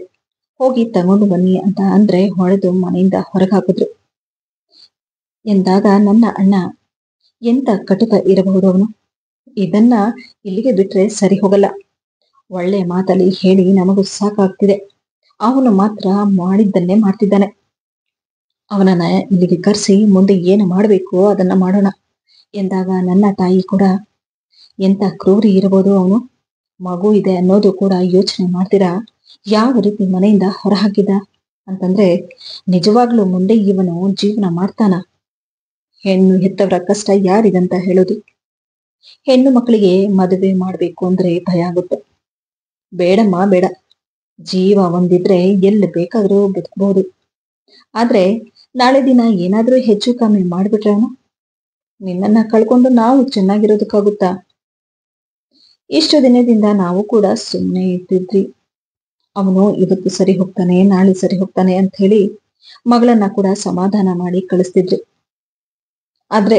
ಹೋಗಿ ತಗೊಂಡು ಬನ್ನಿ ಅಂತ ಅಂದ್ರೆ ಹೊಡೆದು ಮನೆಯಿಂದ ಹೊರಗೆ ಹಾಕಿದ್ರು ಎಂದಾಗ ನನ್ನ ಅಣ್ಣ, ಎಂತ ಕಟುಕ ಇರಬಹುದು ಅವನು. ಇದನ್ನ ಇಲ್ಲಿಗೆ ಬಿಟ್ರೆ ಸರಿ ಹೋಗಲ್ಲ. ಒಳ್ಳೆ ಮಾತಲ್ಲಿ ಹೇಳಿ ನಮಗೂ ಸಾಕಾಗ್ತಿದೆ. ಅವನು ಮಾತ್ರ ಮಾಡಿದ್ದನ್ನೇ ಮಾಡ್ತಿದ್ದಾನೆ. ಅವನನ್ನ ಇಲ್ಲಿಗೆ ಕರೆಸಿ ಮುಂದೆ ಏನು ಮಾಡಬೇಕು ಅದನ್ನ ಮಾಡೋಣ ಎಂದಾಗ ನನ್ನ ತಾಯಿ ಕೂಡ, ಎಂತ ಕ್ರೂರಿ ಇರಬಹುದು ಅವನು. ಮಗು ಇದೆ ಅನ್ನೋದು ಕೂಡ ಯೋಚನೆ ಮಾಡ್ತೀರಾ ಯಾವ ರೀತಿ ಮನೆಯಿಂದ ಹೊರಹಾಕಿದ ಅಂತಂದ್ರೆ ನಿಜವಾಗ್ಲೂ ಮುಂದೆ ಇವನು ಜೀವನ ಮಾಡ್ತಾನ. ಹೆಣ್ಣು ಹೆತ್ತವರ ಕಷ್ಟ ಯಾರಿಗಂತ ಹೇಳೋದು. ಹೆಣ್ಣು ಮಕ್ಕಳಿಗೆ ಮದುವೆ ಮಾಡ್ಬೇಕು ಅಂದ್ರೆ ಭಯ ಆಗುತ್ತೆ. ಬೇಡಮ್ಮ ಬೇಡ, ಜೀವ ಒಂದಿದ್ರೆ ಎಲ್ಲಿ ಬೇಕಾದ್ರೂ ಬದುಕಬಹುದು. ಆದ್ರೆ ನಾಳೆ ದಿನ ಏನಾದ್ರೂ ಹೆಚ್ಚು ಕಮ್ಮಿ ಮಾಡ್ಬಿಟ್ರೆ ಅವನು, ನಿನ್ನನ್ನ ಕಳ್ಕೊಂಡು ನಾವು ಚೆನ್ನಾಗಿರೋದಕ್ಕಾಗುತ್ತಾ. ಇಷ್ಟು ದಿನದಿಂದ ನಾವು ಕೂಡ ಸುಮ್ಮನೆ ಇರ್ತಿದ್ವಿ. ಅವನು ಇವತ್ತು ಸರಿ ಹೋಗ್ತಾನೆ, ನಾಳೆ ಸರಿ ಹೋಗ್ತಾನೆ ಅಂತ ಹೇಳಿ ಮಗಳನ್ನ ಕೂಡ ಸಮಾಧಾನ ಮಾಡಿ ಕಳಿಸ್ತಿದ್ವಿ. ಆದ್ರೆ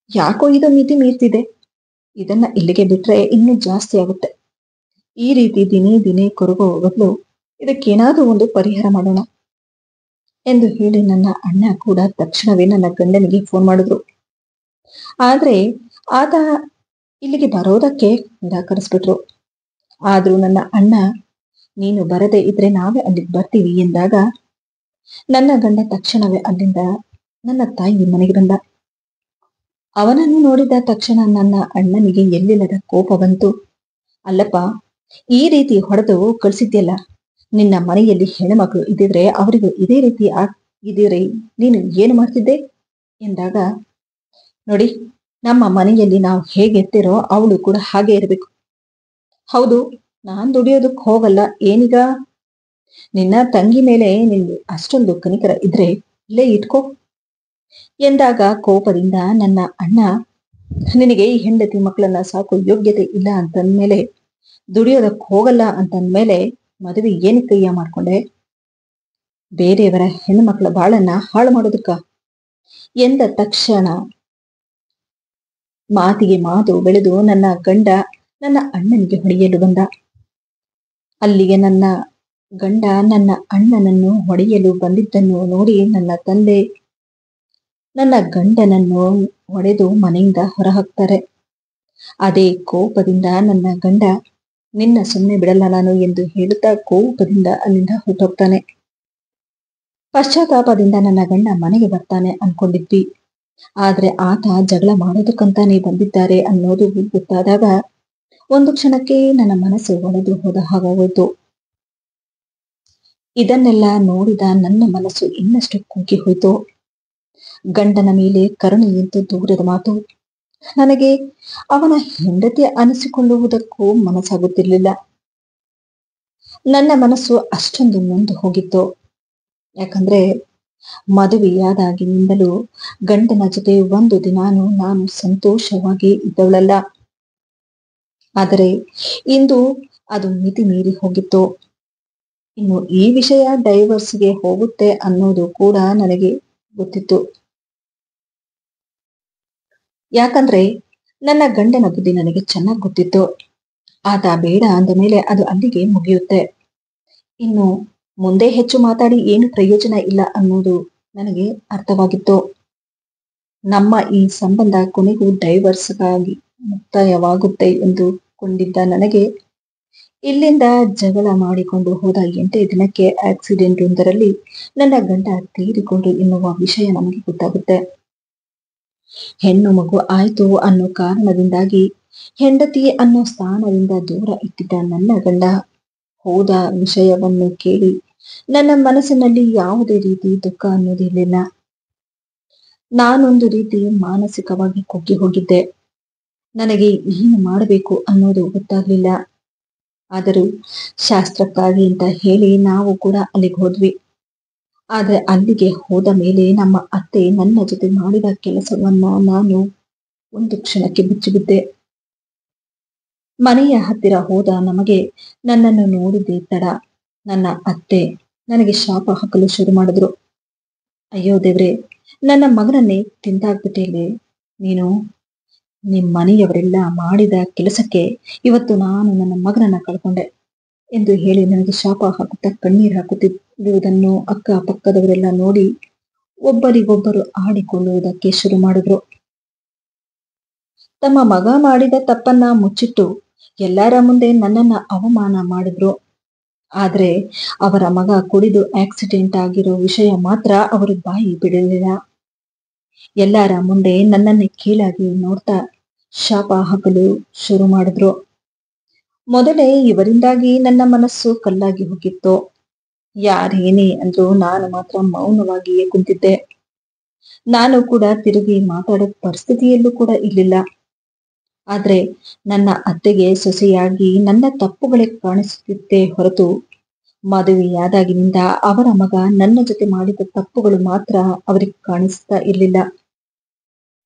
ಯಾಕೋ ಇದು ಮಿತಿ ಮೀರ್ತಿದೆ. ಇದನ್ನ ಇಲ್ಲಿಗೆ ಬಿಟ್ರೆ ಇನ್ನೂ ಜಾಸ್ತಿ ಆಗುತ್ತೆ. ಈ ರೀತಿ ದಿನೇ ದಿನೇ ಕೊರಗೋ ಬದಲು ಇದಕ್ಕೇನಾದ್ರೂ ಒಂದು ಪರಿಹಾರ ಮಾಡೋಣ ಎಂದು ಹೇಳಿ ನನ್ನ ಅಣ್ಣ ಕೂಡ ತಕ್ಷಣವೇ ನನ್ನ ಗಂಡನಿಗೆ ಫೋನ್ ಮಾಡಿದ್ರು. ಆದ್ರೆ ಆತ ಇಲ್ಲಿಗೆ ಬರೋದಕ್ಕೆ ನಿರಾಕರಿಸ್ಬಿಟ್ರು. ಆದ್ರೂ ನನ್ನ ಅಣ್ಣ, ನೀನು ಬರದೇ ಇದ್ರೆ ನಾವೇ ಅಲ್ಲಿಗೆ ಬರ್ತೀವಿ ಎಂದಾಗ ನನ್ನ ಗಂಡ ತಕ್ಷಣವೇ ಅಲ್ಲಿಂದ ನನ್ನ ತಾಯಿ ಮನೆಗೆ ಬಂದ. ಅವನನ್ನು ನೋಡಿದ ತಕ್ಷಣ ನನ್ನ ಅಣ್ಣನಿಗೆ ಎಲ್ಲಿಲ್ಲದ ಕೋಪ ಬಂತು. ಅಲ್ಲಪ್ಪ, ಈ ರೀತಿ ಹೊಡೆದು ಕಳಿಸಿದ್ಯಲ್ಲ, ನಿನ್ನ ಮನೆಯಲ್ಲಿ ಹೆಣ್ಮಕ್ಳು ಇದ್ದಿದ್ರೆ ಅವರಿಗೂ ಇದೇ ರೀತಿ ಆಗಿದ್ರೆ ನೀನು ಏನು ಮಾಡ್ತಿದ್ದೆ ಎಂದಾಗ, ನೋಡಿ, ನಮ್ಮ ಮನೆಯಲ್ಲಿ ನಾವು ಹೇಗಿರ್ತೀರೋ ಅವಳು ಕೂಡ ಹಾಗೆ ಇರಬೇಕು. ಹೌದು, ನಾನ್ ದುಡಿಯೋದಕ್ಕೆ ಹೋಗಲ್ಲ, ಏನೀಗ? ನಿನ್ನ ತಂಗಿ ಮೇಲೆ ನಿನ್ಗೆ ಅಷ್ಟೊಂದು ಕನಿಕರ ಇದ್ರೆ ಇಲ್ಲೇ ಇಟ್ಕೋ ಎಂದಾಗ ಕೋಪದಿಂದ ನನ್ನ ಅಣ್ಣ, ನಿನಗೆ ಈ ಹೆಂಡತಿ ಮಕ್ಕಳನ್ನ ಸಾಕೋ ಯೋಗ್ಯತೆ ಇಲ್ಲ ಅಂತಂದ್ಮೇಲೆ, ದುಡಿಯೋದಕ್ಕೆ ಹೋಗಲ್ಲ ಅಂತಂದ್ಮೇಲೆ ಮದುವೆ ಏನಕ್ಕಯ್ಯ ಮಾಡ್ಕೊಂಡೆ? ಬೇರೆಯವರ ಹೆಣ್ಣುಮಕ್ಕಳ ಬಾಳನ್ನ ಹಾಳು ಮಾಡೋದಕ್ಕ ಎಂದ ತಕ್ಷಣ ಮಾತಿಗೆ ಮಾತು ಬೆಳೆದು ನನ್ನ ಗಂಡ ನನ್ನ ಅಣ್ಣನಿಗೆ ಹೊಡೆಯಲು ಬಂದ. ಅಲ್ಲಿಗೆ ನನ್ನ ಗಂಡ ನನ್ನ ಅಣ್ಣನನ್ನು ಹೊಡೆಯಲು ಬಂದಿದ್ದನ್ನು ನೋಡಿ ನನ್ನ ತಂದೆ ನನ್ನ ಗಂಡನನ್ನು ಹೊಡೆದು ಮನೆಯಿಂದ ಹೊರಹಾಕ್ತಾರೆ. ಅದೇ ಕೋಪದಿಂದ ನನ್ನ ಗಂಡ ನಿನ್ನ ಸುಮ್ಮನೆ ಬಿಡಲ್ಲ ನಾನು ಎಂದು ಹೇಳುತ್ತಾ ಕೋಪದಿಂದ ಅಲ್ಲಿಂದ ಹೊರಟೋಗ್ತಾನೆ. ಪಶ್ಚಾತ್ತಾಪದಿಂದ ನನ್ನ ಗಂಡ ಮನೆಗೆ ಬರ್ತಾನೆ ಅನ್ಕೊಂಡಿದ್ವಿ. ಆದ್ರೆ ಆತ ಜಗಳ ಮಾಡೋದಕ್ಕಂತಾನೆ ಬಂದಿದ್ದಾರೆ ಅನ್ನೋದು ಗೊತ್ತಾದಾಗ ಒಂದು ಕ್ಷಣಕ್ಕೆ ನನ್ನ ಮನಸ್ಸು ಒಡೆದು ಹೋದ ಹಾಗಾಗೋಯ್ತು. ಇದನ್ನೆಲ್ಲ ನೋಡಿದ ನನ್ನ ಮನಸ್ಸು ಇನ್ನಷ್ಟು ಕುಗ್ಗಿ ಹೋಯ್ತು. ಗಂಡನ ಮೇಲೆ ಕರುಣೆ ಎಂತು ದೂರದ ಮಾತು. ನನಗೆ ಅವನ ಹೆಂಡತಿ ಅನಿಸಿಕೊಳ್ಳುವುದಕ್ಕೂ ಮನಸ್ಸಾಗುತ್ತಿರ್ಲಿಲ್ಲ. ನನ್ನ ಮನಸ್ಸು ಅಷ್ಟೊಂದು ನೊಂದು ಹೋಗಿತ್ತು. ಯಾಕಂದ್ರೆ ಮದುವೆಯಾದಾಗಿನಿಂದಲೂ ಗಂಡನ ಜೊತೆ ಒಂದು ದಿನಾನು ನಾನು ಸಂತೋಷವಾಗಿ ಇದ್ದವಳಲ್ಲ. ಆದರೆ ಇಂದು ಅದು ಮಿತಿ ಮೀರಿ ಹೋಗಿತ್ತು. ಇನ್ನು ಈ ವಿಷಯ ಡೈವರ್ಸ್ಗೆ ಹೋಗುತ್ತೆ ಅನ್ನೋದು ಕೂಡ ನನಗೆ ಗೊತ್ತಿತ್ತು. ಯಾಕಂದ್ರೆ ನನ್ನ ಗಂಡನ ಬುದ್ಧಿ ನನಗೆ ಚೆನ್ನಾಗಿ ಗೊತ್ತಿತ್ತು. ಆತ ಬೇಡ ಅಂದ ಮೇಲೆ ಅದು ಅಲ್ಲಿಗೆ ಮುಗಿಯುತ್ತೆ. ಇನ್ನು ಮುಂದೆ ಹೆಚ್ಚು ಮಾತಾಡಿ ಏನು ಪ್ರಯೋಜನ ಇಲ್ಲ ಅನ್ನೋದು ನನಗೆ ಅರ್ಥವಾಗಿತ್ತು. ನಮ್ಮ ಈ ಸಂಬಂಧ ಕೊನೆಗೂ ಡೈವರ್ಸ್ಗಾಗಿ ಮುಕ್ತಾಯವಾಗುತ್ತೆ ಎಂದು ಕೊಂಡಿದ್ದ ನನಗೆ ಇಲ್ಲಿಂದ ಜಗಳ ಮಾಡಿಕೊಂಡು ಹೋದ 8 ದಿನಕ್ಕೆ ಆಕ್ಸಿಡೆಂಟ್ ಒಂದರಲ್ಲಿ ನನ್ನ ಗಂಡ ತೀರಿಕೊಂಡು ಎನ್ನುವ ವಿಷಯ ನಮಗೆ ಗೊತ್ತಾಗುತ್ತೆ. ಹೆಣ್ಣು ಮಗು ಆಯ್ತು ಅನ್ನೋ ಕಾರಣದಿಂದಾಗಿ ಹೆಂಡತಿ ಅನ್ನೋ ಸ್ಥಾನದಿಂದ ದೂರ ಇಟ್ಟಿದ್ದ ನನ್ನ ಗಂಡ ಹೋದ ವಿಷಯವನ್ನು ಕೇಳಿ ನನ್ನ ಮನಸ್ಸಿನಲ್ಲಿ ಯಾವುದೇ ರೀತಿ ದುಃಖ ಅನ್ನೋದಿರಲಿಲ್ಲ. ನಾನೊಂದು ರೀತಿ ಮಾನಸಿಕವಾಗಿ ಕುಗ್ಗಿ ಹೋಗಿದ್ದೆ. ನನಗೆ ಏನು ಮಾಡಬೇಕು ಅನ್ನೋದು ಗೊತ್ತಾಗ್ಲಿಲ್ಲ. ಆದರೂ ಶಾಸ್ತ್ರಕ್ಕಾಗಿ ಅಂತ ಹೇಳಿ ನಾವು ಕೂಡ ಅಲ್ಲಿಗೆ ಹೋದ್ವಿ. ಆದ್ರೆ ಅಲ್ಲಿಗೆ ಹೋದ ಮೇಲೆ ನಮ್ಮ ಅತ್ತೆ ನನ್ನ ಜೊತೆ ಮಾಡಿದ ಕೆಲಸವನ್ನ ನಾನು ಒಂದು ಕ್ಷಣಕ್ಕೆ ಬಿಚ್ಚಿಬಿದ್ದೆ. ಮನೆಯ ಹತ್ತಿರ ಹೋದ ನಮಗೆ ನನ್ನನ್ನು ನೋಡಿದ್ದೇ ತಡ ನನ್ನ ಅತ್ತೆ ನನಗೆ ಶಾಪ ಹಾಕಲು ಶುರು ಮಾಡಿದ್ರು. ಅಯ್ಯೋ ದೇವ್ರೆ, ನನ್ನ ಮಗನನ್ನೇ ತಿಂದಾಕ್ಬಿಟ್ಟೇಲಿ ನೀನು. ನಿಮ್ ಮನೆಯವರೆಲ್ಲ ಮಾಡಿದ ಕೆಲಸಕ್ಕೆ ಇವತ್ತು ನಾನು ನನ್ನ ಮಗನನ್ನ ಕಳ್ಕೊಂಡೆ ಎಂದು ಹೇಳಿ ನನಗೆ ಶಾಪ ಹಾಕುತ್ತಾ ಕಣ್ಣೀರು ಹಾಕುತ್ತಿರುವುದನ್ನು ಅಕ್ಕ ಪಕ್ಕದವರೆಲ್ಲ ನೋಡಿ ಒಬ್ಬರಿಗೊಬ್ಬರು ಆಡಿಕೊಳ್ಳುವುದಕ್ಕೆ ಶುರು ಮಾಡಿದ್ರು. ತಮ್ಮ ಮಗ ಮಾಡಿದ ತಪ್ಪನ್ನ ಮುಚ್ಚಿಟ್ಟು ಎಲ್ಲರ ಮುಂದೆ ನನ್ನನ್ನ ಅವಮಾನ ಮಾಡಿದ್ರು. ಆದ್ರೆ ಅವರ ಮಗ ಕುಡಿದು ಆಕ್ಸಿಡೆಂಟ್ ಆಗಿರೋ ವಿಷಯ ಮಾತ್ರ ಅವರು ಬಾಯಿ ಬಿಡಲಿಲ್ಲ. ಎಲ್ಲರ ಮುಂದೆ ನನ್ನನ್ನೇ ಕೀಳಾಗಿ ನೋಡ್ತಾ ಶಾಪ ಹಾಕಲು ಶುರು ಮಾಡಿದ್ರು. ಮೊದಲೇ ಇವರಿಂದಾಗಿ ನನ್ನ ಮನಸ್ಸು ಕಲ್ಲಾಗಿ ಹೋಗಿತ್ತು. ಯಾರೇನೇ ಅಂದ್ರೂ ನಾನು ಮಾತ್ರ ಮೌನವಾಗಿಯೇ ಕುಂತಿದ್ದೆ. ನಾನು ಕೂಡ ತಿರುಗಿ ಮಾತಾಡೋ ಪರಿಸ್ಥಿತಿಯಲ್ಲೂ ಕೂಡ ಇರಲಿಲ್ಲ. ಆದ್ರೆ ನನ್ನ ಅತ್ತೆಗೆ ಸೊಸೆಯಾಗಿ ನನ್ನ ತಪ್ಪುಗಳೇ ಕಾಣಿಸುತ್ತಿದ್ದೇ ಹೊರತು ಮದುವೆಯಾದಾಗಿನಿಂದ ಅವರ ಮಗ ನನ್ನ ಜೊತೆ ಮಾಡಿದ ತಪ್ಪುಗಳು ಮಾತ್ರ ಅವರಿಗೆ ಕಾಣಿಸ್ತಾ ಇರಲಿಲ್ಲ.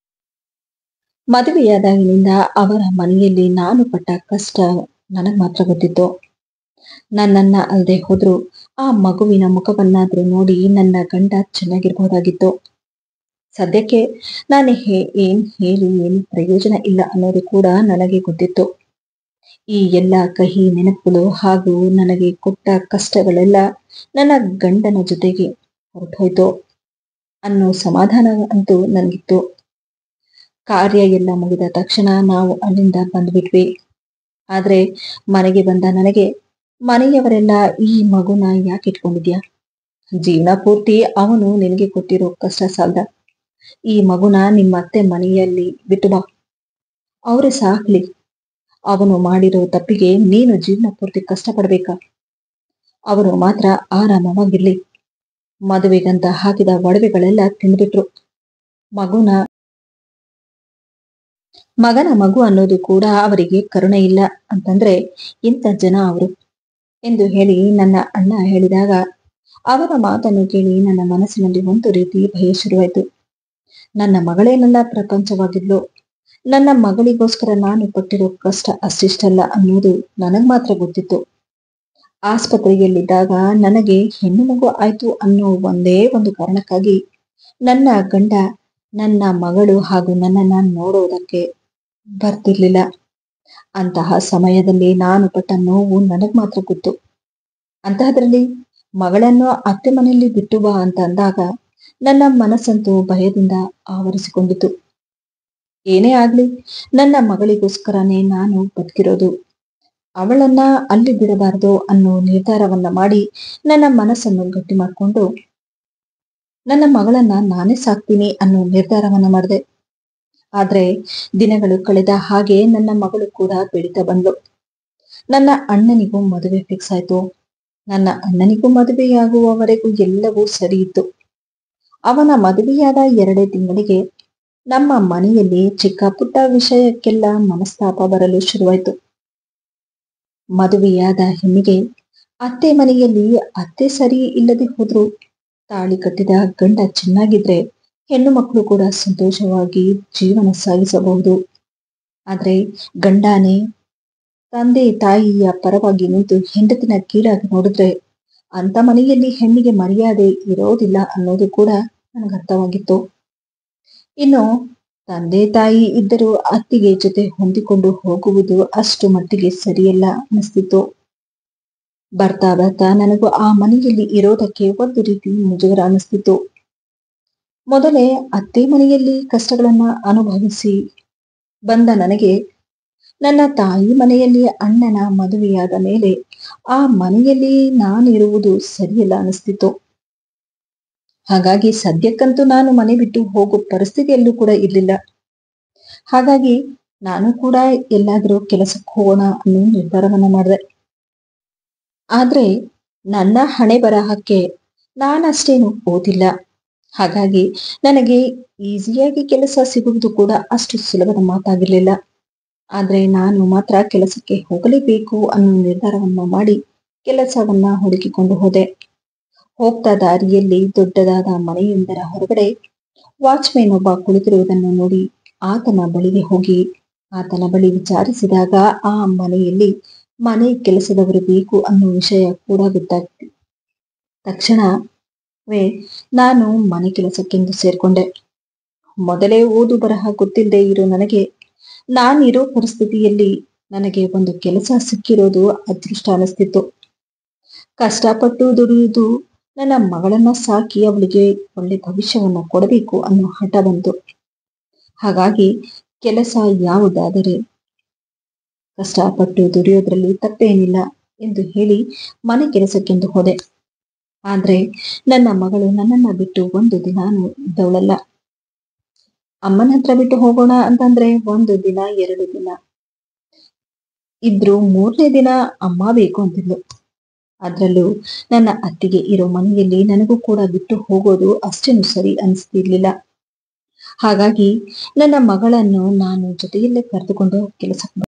ಮದುವೆಯಾದಾಗಿನಿಂದ ಅವರ ಮನೆಯಲ್ಲಿ ನಾನು ಪಟ್ಟ ಕಷ್ಟ ನನಗ್ ಮಾತ್ರ ಗೊತ್ತಿತ್ತು. ನನ್ನನ್ನ ಅಲ್ಲದೆ ಹೋದ್ರು ಆ ಮಗುವಿನ ಮುಖವನ್ನಾದ್ರೂ ನೋಡಿ ನನ್ನ ಗಂಡ ಚೆನ್ನಾಗಿರ್ಬಹುದಾಗಿತ್ತು. ಸದ್ಯಕ್ಕೆ ನಾನು ಏನ್ ಹೇಳಿ ಏನು ಪ್ರಯೋಜನ ಇಲ್ಲ ಅನ್ನೋದು ಕೂಡ ನನಗೆ ಗೊತ್ತಿತ್ತು. ಈ ಎಲ್ಲ ಕಹಿ ನೆನಪುಗಳು ಹಾಗೂ ನನಗೆ ಕೊಟ್ಟ ಕಷ್ಟಗಳೆಲ್ಲ ನನ್ನ ಗಂಡನ ಜೊತೆಗೆ ಹೊರಟೋಯ್ತು ಅನ್ನೋ ಸಮಾಧಾನ ಅಂತೂ ನನಗಿತ್ತು. ಕಾರ್ಯ ಎಲ್ಲ ಮುಗಿದ ತಕ್ಷಣ ನಾವು ಅಲ್ಲಿಂದ ಬಂದ್ಬಿಟ್ವಿ. ಆದ್ರೆ ಮನೆಗೆ ಬಂದ ನನಗೆ ಮನೆಯವರೆಲ್ಲ ಈ ಮಗುನ ಯಾಕೆ ಇಟ್ಕೊಂಡಿದ್ಯಾ? ಜೀವನ ಪೂರ್ತಿ ಅವನು ನಿನಗೆ ಕೊಟ್ಟಿರೋ ಕಷ್ಟ ಸಾಲ್ದ. ಈ ಮಗುನ ನಿಮ್ಮ ಅತ್ತೆ ಮನೆಯಲ್ಲಿ ಬಿಟ್ಟು ಬಾ, ಅವರೇ ಸಾಕ್ಲಿ. ಅವನು ಮಾಡಿರೋ ತಪ್ಪಿಗೆ ನೀನು ಜೀವನ ಪೂರ್ತಿ ಕಷ್ಟಪಡ್ಬೇಕಾ? ಅವರು ಮಾತ್ರ ಆರಾಮವಾಗಿರ್ಲಿ. ಮದುವೆಗಂತ ಹಾಕಿದ ಒಡವೆಗಳೆಲ್ಲ ತಿಂದ್ಬಿಟ್ರು. ಮಗನ ಮಗು ಅನ್ನೋದು ಕೂಡ ಅವರಿಗೆ ಕರುಣೆ ಇಲ್ಲ ಅಂತಂದ್ರೆ ಇಂಥ ಜನ ಅವರು ಎಂದು ಹೇಳಿ ನನ್ನ ಅಣ್ಣ ಹೇಳಿದಾಗ ಅವರ ಮಾತನ್ನು ಕೇಳಿ ನನ್ನ ಮನಸ್ಸಿನಲ್ಲಿ ಒಂದು ರೀತಿ ಭಯ ಶುರುವಾಯ್ತು. ನನ್ನ ಮಗಳೇ ನನ್ನ ಪ್ರಪಂಚವಾಗಿದ್ಲು. ನನ್ನ ಮಗಳಿಗೋಸ್ಕರ ನಾನು ಪಟ್ಟಿರೋ ಕಷ್ಟ ಅಷ್ಟಿಷ್ಟಲ್ಲ ಅನ್ನೋದು ನನಗ್ ಮಾತ್ರ ಗೊತ್ತಿತ್ತು. ಆಸ್ಪತ್ರೆಯಲ್ಲಿದ್ದಾಗ ನನಗೆ ಹೆಣ್ಣು ಮಗು ಆಯ್ತು ಅನ್ನೋ ಒಂದೇ ಒಂದು ಕಾರಣಕ್ಕಾಗಿ ನನ್ನ ಗಂಡ ನನ್ನ ಮಗಳು ಹಾಗೂ ನನ್ನನ್ನ ನೋಡೋದಕ್ಕೆ ಬರ್ತಿರ್ಲಿಲ್ಲ. ಅಂತಹ ಸಮಯದಲ್ಲಿ ನಾನು ಪಟ್ಟ ನೋವು ನನಗ್ ಮಾತ್ರ ಗೊತ್ತು. ಅಂತಹದ್ರಲ್ಲಿ ಮಗಳನ್ನು ಅತ್ತೆ ಮನೆಯಲ್ಲಿ ಬಿಟ್ಟು ಬಾ ಅಂತ ಅಂದಾಗ ನನ್ನ ಮನಸ್ಸಂತೂ ಭಯದಿಂದ ಆವರಿಸಿಕೊಂಡಿತು. ಏನೇ ಆಗ್ಲಿ, ನನ್ನ ಮಗಳಿಗೋಸ್ಕರನೇ ನಾನು ಬದುಕಿರೋದು. ಅವಳನ್ನ ಅಲ್ಲಿ ಬಿಡಬಾರದು ಅನ್ನೋ ನಿರ್ಧಾರವನ್ನ ಮಾಡಿ ನನ್ನ ಮನಸ್ಸನ್ನು ಗಟ್ಟಿ ಮಾಡ್ಕೊಂಡು ನನ್ನ ಮಗಳನ್ನ ನಾನೇ ಸಾಕ್ತೀನಿ ಅನ್ನೋ ನಿರ್ಧಾರವನ್ನ ಮಾಡಿದೆ. ಆದ್ರೆ ದಿನಗಳು ಕಳೆದ ಹಾಗೆ ನನ್ನ ಮಗಳು ಕೂಡ ಬೆಳೀತಾ ಬಂದ್ಲು. ನನ್ನ ಅಣ್ಣನಿಗೂ ಮದುವೆ ಫಿಕ್ಸ್ ಆಯ್ತು. ನನ್ನ ಅಣ್ಣನಿಗೂ ಮದುವೆಯಾಗುವವರೆಗೂ ಎಲ್ಲವೂ ಸರಿ ಇತ್ತು. ಅವನ ಮದುವೆಯಾದ 2 ತಿಂಗಳಿಗೆ ನಮ್ಮ ಮನೆಯಲ್ಲಿ ಚಿಕ್ಕ ಪುಟ್ಟ ವಿಷಯಕ್ಕೆಲ್ಲ ಮನಸ್ತಾಪ ಬರಲು ಶುರುವಾಯ್ತು. ಮದುವೆಯಾದ ಹೆಣ್ಣಿಗೆ ಅತ್ತೆ ಮನೆಯಲ್ಲಿ ಅತ್ತೆ ಸರಿ ಇಲ್ಲದೆ ಹೋದ್ರು ತಾಳಿ ಕಟ್ಟಿದ ಗಂಡ ಚೆನ್ನಾಗಿದ್ರೆ ಹೆಣ್ಣು ಮಕ್ಕಳು ಕೂಡ ಸಂತೋಷವಾಗಿ ಜೀವನ ಸಾಗಿಸಬಹುದು. ಆದ್ರೆ ಗಂಡನೇ ತಂದೆ ತಾಯಿಯ ಪರವಾಗಿ ನಿಂತು ಹೆಂಡತಿನ ಕೀಳಾಗಿ ನೋಡಿದ್ರೆ ಅಂತ ಮನೆಯಲ್ಲಿ ಹೆಣ್ಣಿಗೆ ಮರ್ಯಾದೆ ಇರೋದಿಲ್ಲ ಅನ್ನೋದು ಕೂಡ ನನಗರ್ಥವಾಗಿತ್ತು. ಇನ್ನು ತಂದೆ ತಾಯಿ ಇದ್ದರೂ ಅತ್ತಿಗೆ ಜೊತೆ ಹೊಂದಿಕೊಂಡು ಹೋಗುವುದು ಅಷ್ಟು ಮಟ್ಟಿಗೆ ಸರಿಯಲ್ಲ ಅನಿಸ್ತಿತ್ತು. ಬರ್ತಾ ಬರ್ತಾ ನನಗೂ ಆ ಮನೆಯಲ್ಲಿ ಇರೋದಕ್ಕೆ ಒಂದು ರೀತಿ ಮುಜುಗರ ಅನಿಸ್ತಿತ್ತು. ಮೊದಲೇ ಅತ್ತೆ ಮನೆಯಲ್ಲಿ ಕಷ್ಟಗಳನ್ನ ಅನುಭವಿಸಿ ಬಂದ ನನಗೆ ನನ್ನ ತಾಯಿ ಮನೆಯಲ್ಲಿ ಅಣ್ಣನ ಮದುವೆಯಾದ ಮೇಲೆ ಆ ಮನೆಯಲ್ಲಿ ನಾನಿರುವುದು ಸರಿಯಲ್ಲ ಅನಿಸ್ತಿತ್ತು. ಹಾಗಾಗಿ ಸದ್ಯಕ್ಕಂತೂ ನಾನು ಮನೆ ಬಿಟ್ಟು ಹೋಗೋ ಪರಿಸ್ಥಿತಿಯಲ್ಲೂ ಕೂಡ ಇರ್ಲಿಲ್ಲ. ಹಾಗಾಗಿ ನಾನು ಕೂಡ ಎಲ್ಲಾದ್ರೂ ಕೆಲಸಕ್ಕೆ ಹೋಗೋಣ ಅನ್ನೋ ನಿರ್ಧಾರವನ್ನ ಮಾಡಿದೆ. ಆದ್ರೆ ನನ್ನ ಹಣೆ ಬರಹಕ್ಕೆ ನಾನಷ್ಟೇನು ಓದಿಲ್ಲ. ಹಾಗಾಗಿ ನನಗೆ ಈಸಿಯಾಗಿ ಕೆಲಸ ಸಿಗುವುದು ಕೂಡ ಅಷ್ಟು ಸುಲಭದ ಮಾತಾಗಿರ್ಲಿಲ್ಲ. ಆದ್ರೆ ನಾನು ಮಾತ್ರ ಕೆಲಸಕ್ಕೆ ಹೋಗಲೇಬೇಕು ಅನ್ನೋ ನಿರ್ಧಾರವನ್ನ ಮಾಡಿ ಕೆಲಸವನ್ನ ಹುಡುಕಿಕೊಂಡು ಹೋದೆ. ಹೋಗ್ತಾ ದಾರಿಯಲ್ಲಿ ದೊಡ್ಡದಾದ ಮನೆಯೊಂದರ ಹೊರಗಡೆ ವಾಚ್ಮೆನ್ ಒಬ್ಬ ಕುಳಿತಿರುವುದನ್ನು ನೋಡಿ ಆತನ ಬಳಿಗೆ ಹೋಗಿ ಆತನ ಬಳಿ ವಿಚಾರಿಸಿದಾಗ ಆ ಮನೆಯಲ್ಲಿ ಮನೆ ಕೆಲಸದವರು ಬೇಕು ಅನ್ನೋ ವಿಷಯ ಕೂಡ ಗೊತ್ತಾಗ್ತಿ. ತಕ್ಷಣವೇ ನಾನು ಮನೆ ಕೆಲಸಕ್ಕೆಂದು ಸೇರ್ಕೊಂಡೆ. ಮೊದಲೇ ಓದು ಬರಹ ಗೊತ್ತಿಲ್ಲದೆ ಇರೋ ನನಗೆ ನಾನಿರೋ ಪರಿಸ್ಥಿತಿಯಲ್ಲಿ ನನಗೆ ಒಂದು ಕೆಲಸ ಸಿಕ್ಕಿರೋದು ಅದೃಷ್ಟ ಅನಿಸ್ತಿತ್ತು. ಕಷ್ಟಪಟ್ಟು ದುಡಿಯುವುದು ನನ್ನ ಮಗಳನ್ನ ಸಾಕಿ ಅವಳಿಗೆ ಒಳ್ಳೆ ಭವಿಷ್ಯವನ್ನ ಕೊಡಬೇಕು ಅನ್ನೋ ಹಠ ಬಂತು. ಹಾಗಾಗಿ ಕೆಲಸ ಯಾವುದಾದರೆ ಕಷ್ಟಪಟ್ಟು ದುಡಿಯೋದ್ರಲ್ಲಿ ತಪ್ಪೇನಿಲ್ಲ ಎಂದು ಹೇಳಿ ಮನೆ ಕೆಲಸಕ್ಕೆಂದು ಹೋದೆ. ಆದ್ರೆ ನನ್ನ ಮಗಳು ನನ್ನನ್ನ ಬಿಟ್ಟು ಒಂದು ದಿನಾನು ಇದ್ದವಳಲ್ಲ. ಅಮ್ಮನ ಹತ್ರ ಬಿಟ್ಟು ಹೋಗೋಣ ಅಂತಂದ್ರೆ 1 ದಿನ 2 ದಿನ ಇದ್ರು 3ನೇ ದಿನ ಅಮ್ಮ ಬೇಕು ಅಂತಿದ್ಲು. ಅದ್ರಲ್ಲೂ ನನ್ನ ಅತ್ತಿಗೆ ಇರೋ ಮನೆಯಲ್ಲಿ ನನಗೂ ಕೂಡ ಬಿಟ್ಟು ಹೋಗೋದು ಅಷ್ಟೇನು ಸರಿ ಅನಿಸ್ತಿರ್ಲಿಲ್ಲ. ಹಾಗಾಗಿ ನನ್ನ ಮಗಳನ್ನು ನಾನು ಜೊತೆಯಲ್ಲೇ ಕರೆದುಕೊಂಡು ಕೆಲಸಕ್ಕೆ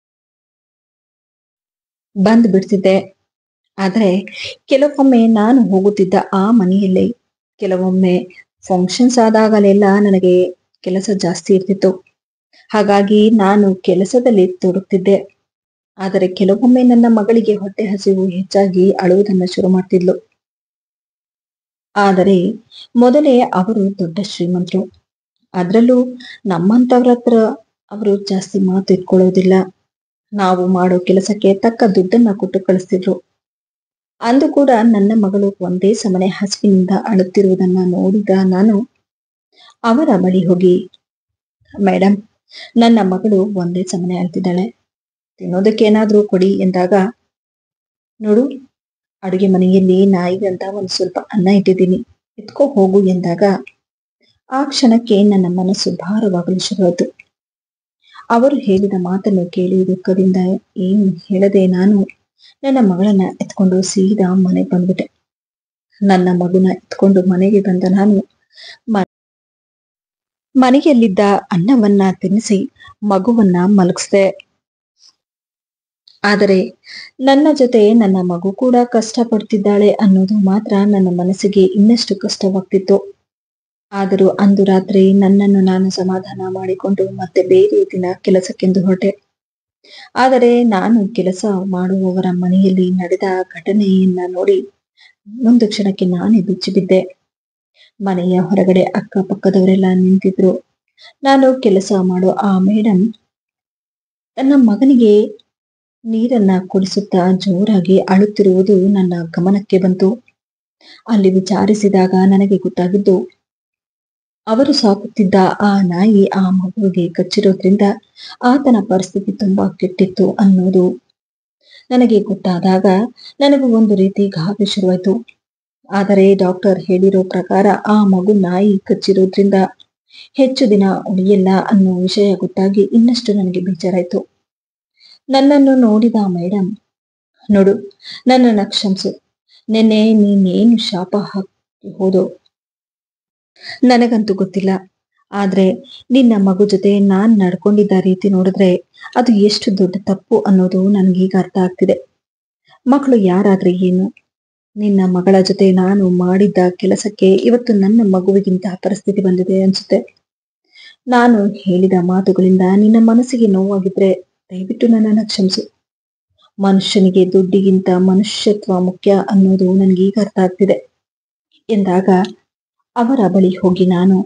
ಬಂದ್ ಬಿಡ್ತಿದ್ದೆ. ಆದ್ರೆ ಕೆಲವೊಮ್ಮೆ ನಾನು ಹೋಗುತ್ತಿದ್ದ ಆ ಮನೆಯಲ್ಲಿ ಕೆಲವೊಮ್ಮೆ ಫಂಕ್ಷನ್ಸ್ ಆದಾಗಲೆಲ್ಲ ನನಗೆ ಕೆಲಸ ಜಾಸ್ತಿ ಇರ್ತಿತ್ತು. ಹಾಗಾಗಿ ನಾನು ಕೆಲಸದಲ್ಲಿ ತೊಡಗ್ತಿದ್ದೆ. ಆದರೆ ಕೆಲವೊಮ್ಮೆ ನನ್ನ ಮಗಳಿಗೆ ಹೊಟ್ಟೆ ಹಸಿವು ಹೆಚ್ಚಾಗಿ ಅಳುವುದನ್ನ ಶುರು ಮಾಡ್ತಿದ್ಲು. ಆದರೆ ಮೊದಲೇ ಅವರು ದೊಡ್ಡ ಶ್ರೀಮಂತರು. ಅದ್ರಲ್ಲೂ ನಮ್ಮಂತವ್ರ ಹತ್ರ ಅವರು ಜಾಸ್ತಿ ಮಾತು ಇಟ್ಕೊಳ್ಳೋದಿಲ್ಲ. ನಾವು ಮಾಡೋ ಕೆಲಸಕ್ಕೆ ತಕ್ಕ ದುಡ್ಡನ್ನ ಕೊಟ್ಟು ಕಳಿಸ್ತಿದ್ರು. ಅಂದು ಕೂಡ ನನ್ನ ಮಗಳು ಒಂದೇ ಸಮನೆ ಹಸಿವಿನಿಂದ ಅಳುತ್ತಿರುವುದನ್ನ ನೋಡಿದ ನಾನು ಅವರ ಬಳಿ ಹೋಗಿ, ಮೇಡಮ್, ನನ್ನ ಮಗಳು ಒಂದೇ ಸಮನೆ ಅಳ್ತಿದ್ದಾಳೆ, ತಿನ್ನೋದಕ್ಕೆ ಏನಾದ್ರೂ ಕೊಡಿ ಎಂದಾಗ, ನೋಡು, ಅಡುಗೆ ಮನೆಯಲ್ಲಿ ನಾಯಿಗಂತ ಒಂದು ಸ್ವಲ್ಪ ಅನ್ನ ಇಟ್ಟಿದ್ದೀನಿ, ಎತ್ಕೋ ಹೋಗು ಎಂದಾಗ ಆ ಕ್ಷಣಕ್ಕೆ ನನ್ನ ಮನಸ್ಸು ಭಾರವಾಗಲು ಶುರುವಾಯಿತು. ಅವರು ಹೇಳಿದ ಮಾತನ್ನು ಕೇಳಿ ದುಃಖದಿಂದ ಏನು ಹೇಳದೆ ನಾನು ನನ್ನ ಮಗಳನ್ನ ಎತ್ಕೊಂಡು ಸೀದಾ ಮನೆಗೆ ಬಂದ್ಬಿಟ್ಟೆ. ನನ್ನ ಮಗುನ ಎತ್ಕೊಂಡು ಮನೆಗೆ ಬಂದ ನಾನು ಮನೆಯಲ್ಲಿದ್ದ ಅನ್ನವನ್ನ ತಿನ್ನಿಸಿ ಮಗುವನ್ನ ಮಲಗಿಸ್ದೆ. ಆದರೆ ನನ್ನ ಜೊತೆ ನನ್ನ ಮಗು ಕೂಡ ಕಷ್ಟ ಪಡ್ತಿದ್ದಾಳೆ ಅನ್ನೋದು ಮಾತ್ರ ನನ್ನ ಮನಸ್ಸಿಗೆ ಇನ್ನಷ್ಟು ಕಷ್ಟವಾಗ್ತಿತ್ತು. ಆದರೂ ಅಂದು ರಾತ್ರಿ ನನ್ನನ್ನು ನಾನು ಸಮಾಧಾನ ಮಾಡಿಕೊಂಡು ಮತ್ತೆ ಬೇರೆ ದಿನ ಕೆಲಸಕ್ಕೆಂದು ಹೊರಟೆ. ಆದರೆ ನಾನು ಕೆಲಸ ಮಾಡುವವರ ಮನೆಯಲ್ಲಿ ನಡೆದ ಘಟನೆಯನ್ನ ನೋಡಿ ಒಂದು ಕ್ಷಣಕ್ಕೆ ನಾನೇ ಬೆಚ್ಚಿಬಿದ್ದೆ. ಮನೆಯ ಹೊರಗಡೆ ಅಕ್ಕಪಕ್ಕದವರೆಲ್ಲ ನಿಂತಿದ್ರು. ನಾನು ಕೆಲಸ ಮಾಡೋ ಆ ಮೇಡಮ್ ತನ್ನ ಮಗನಿಗೆ ನೀರನ್ನ ಕುಡಿಸುತ್ತಾ ಜೋರಾಗಿ ಅಳುತ್ತಿರುವುದು ನನ್ನ ಗಮನಕ್ಕೆ ಬಂತು. ಅಲ್ಲಿ ವಿಚಾರಿಸಿದಾಗ ನನಗೆ ಗೊತ್ತಾಗಿದ್ದು, ಅವರು ಸಾಕುತ್ತಿದ್ದ ಆ ನಾಯಿ ಆ ಮಗುವಿಗೆ ಕಚ್ಚಿರೋದ್ರಿಂದ ಆತನ ಪರಿಸ್ಥಿತಿ ತುಂಬಾ ಕೆಟ್ಟಿತ್ತು ಅನ್ನೋದು ನನಗೆ ಗೊತ್ತಾದಾಗ ನನಗೂ ಒಂದು ರೀತಿ ಗಾಬರಿ ಶುರುವಾಯ್ತು. ಆದರೆ ಡಾಕ್ಟರ್ ಹೇಳಿರೋ ಪ್ರಕಾರ ಆ ಮಗು ನಾಯಿ ಕಚ್ಚಿರೋದ್ರಿಂದ ಹೆಚ್ಚು ದಿನ ಉಳಿಯಲ್ಲ ಅನ್ನೋ ವಿಷಯ ಗೊತ್ತಾಗಿ ಇನ್ನಷ್ಟು ನನಗೆ ಬೇಜಾರಾಯ್ತು. ನನ್ನನ್ನು ನೋಡಿದ ಮೇಡಮ್, ನೋಡು, ನನ್ನನ್ನ ಕ್ಷಮಿಸು. ನೆನ್ನೆ ನೀನೇನು ಶಾಪ ಹಾಕಿ ಹೋದೋ ನನಗಂತೂ ಗೊತ್ತಿಲ್ಲ. ಆದ್ರೆ ನಿನ್ನ ಮಗು ಜೊತೆ ನಾನ್ ನಡ್ಕೊಂಡಿದ್ದ ರೀತಿ ನೋಡಿದ್ರೆ ಅದು ಎಷ್ಟು ದೊಡ್ಡ ತಪ್ಪು ಅನ್ನೋದು ನನಗೀಗ ಅರ್ಥ ಆಗ್ತಿದೆ. ಮಕ್ಕಳು ಯಾರಾದ್ರೆ ಏನು, ನಿನ್ನ ಮಗಳ ಜೊತೆ ನಾನು ಮಾಡಿದ್ದ ಕೆಲಸಕ್ಕೆ ಇವತ್ತು ನನ್ನ ಮಗುವಿಗಿಂತ ಪರಿಸ್ಥಿತಿ ಬಂದಿದೆ ಅನ್ಸುತ್ತೆ. ನಾನು ಹೇಳಿದ ಮಾತುಗಳಿಂದ ನಿನ್ನ ಮನಸ್ಸಿಗೆ ನೋವಾಗಿದ್ರೆ ದಯವಿಟ್ಟು ನನ್ನನ್ನು ಕ್ಷಮಿಸು. ಮನುಷ್ಯನಿಗೆ ದುಡ್ಡಿಗಿಂತ ಮನುಷ್ಯತ್ವ ಮುಖ್ಯ ಅನ್ನೋದು ನನಗೀಗ ಅರ್ಥ ಆಗ್ತಿದೆ ಎಂದಾಗ ಅವರ ಬಳಿ ಹೋಗಿ ನಾನು,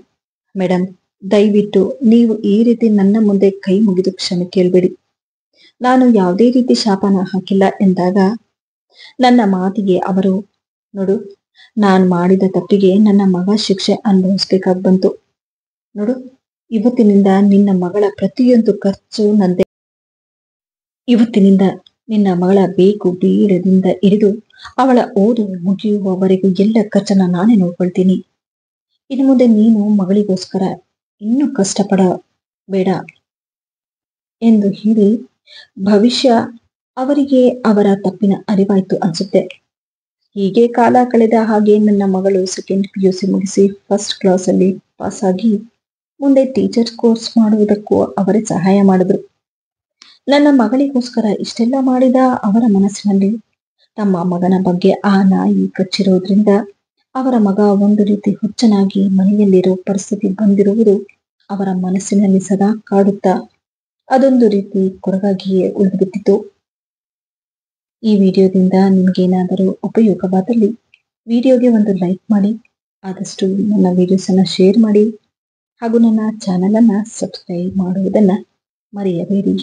ಮೇಡಮ್, ದಯವಿಟ್ಟು ನೀವು ಈ ರೀತಿ ನನ್ನ ಮುಂದೆ ಕೈ ಮುಗಿದು ಕ್ಷಮೆ ಕೇಳಬೇಡಿ. ನಾನು ಯಾವುದೇ ರೀತಿ ಶಾಪನ ಹಾಕಿಲ್ಲ ಎಂದಾಗ ನನ್ನ ಮಾತಿಗೆ ಅವರು, ನೋಡು, ನಾನು ಮಾಡಿದ ತಪ್ಪಿಗೆ ನನ್ನ ಮಗ ಶಿಕ್ಷೆ ಅನುಭವಿಸ್ಬೇಕಾಗಿ ಬಂತು. ನೋಡು, ಇವತ್ತಿನಿಂದ ನಿನ್ನ ಮಗಳ ಪ್ರತಿಯೊಂದು ಖರ್ಚು ನಂದೇ. ಇವತ್ತಿನಿಂದ ನಿನ್ನ ಮಗಳ ಬೇಕು ಬೀಳದಿಂದ ಹಿಡಿದು ಅವಳ ಓದು ಮುಗಿಯುವವರೆಗೂ ಎಲ್ಲ ಖರ್ಚನ್ನ ನಾನೇ ನೋಡ್ಕೊಳ್ತೀನಿ. ಇನ್ನು ಮುಂದೆ ನೀನು ಮಗಳಿಗೋಸ್ಕರ ಇನ್ನೂ ಕಷ್ಟಪಡ ಬೇಡ ಎಂದು ಹೇಳಿ ಭವಿಷ್ಯ ಅವರಿಗೆ ಅವರ ತಪ್ಪಿನ ಅರಿವಾಯ್ತು ಅನ್ಸುತ್ತೆ. ಹೀಗೆ ಕಾಲ ಕಳೆದ ಹಾಗೆ ನನ್ನ ಮಗಳು ಸೆಕೆಂಡ್ PUC ಮುಗಿಸಿ ಫಸ್ಟ್ ಕ್ಲಾಸ್ ಅಲ್ಲಿ ಪಾಸ್ ಆಗಿ ಮುಂದೆ ಟೀಚರ್ ಕೋರ್ಸ್ ಮಾಡುವುದಕ್ಕೂ ಅವರೇ ಸಹಾಯ ಮಾಡಿದ್ರು. ನನ್ನ ಮಗಳಿಗೋಸ್ಕರ ಇಷ್ಟೆಲ್ಲ ಮಾಡಿದ ಅವರ ಮನಸ್ಸಿನಲ್ಲಿ ತಮ್ಮ ಮಗನ ಬಗ್ಗೆ ಆ ನಾಯಿ ಕಚ್ಚಿರೋದ್ರಿಂದ ಅವರ ಮಗ ಒಂದು ರೀತಿ ಹುಚ್ಚನಾಗಿ ಮನೆಯಲ್ಲಿರೋ ಪರಿಸ್ಥಿತಿ ಬಂದಿರುವುದು ಅವರ ಮನಸ್ಸಿನಲ್ಲಿ ಸದಾ ಕಾಡುತ್ತಾ ಅದೊಂದು ರೀತಿ ಕೊರಗಾಗಿಯೇ ಉಳಿದುಬಿಟ್ಟಿತು. ಈ ವಿಡಿಯೋದಿಂದ ನಿಮಗೇನಾದರೂ ಉಪಯೋಗವಾದಲ್ಲಿ ವಿಡಿಯೋಗೆ ಒಂದು ಲೈಕ್ ಮಾಡಿ, ಆದಷ್ಟು ನನ್ನ ವಿಡಿಯೋಸ್ ಅನ್ನ ಶೇರ್ ಮಾಡಿ ಹಾಗೂ ನನ್ನ ಚಾನೆಲ್ ಅನ್ನ ಸಬ್ಸ್ಕ್ರೈಬ್ ಮಾಡುವುದನ್ನ ಮರೆಯಬೇಡಿ.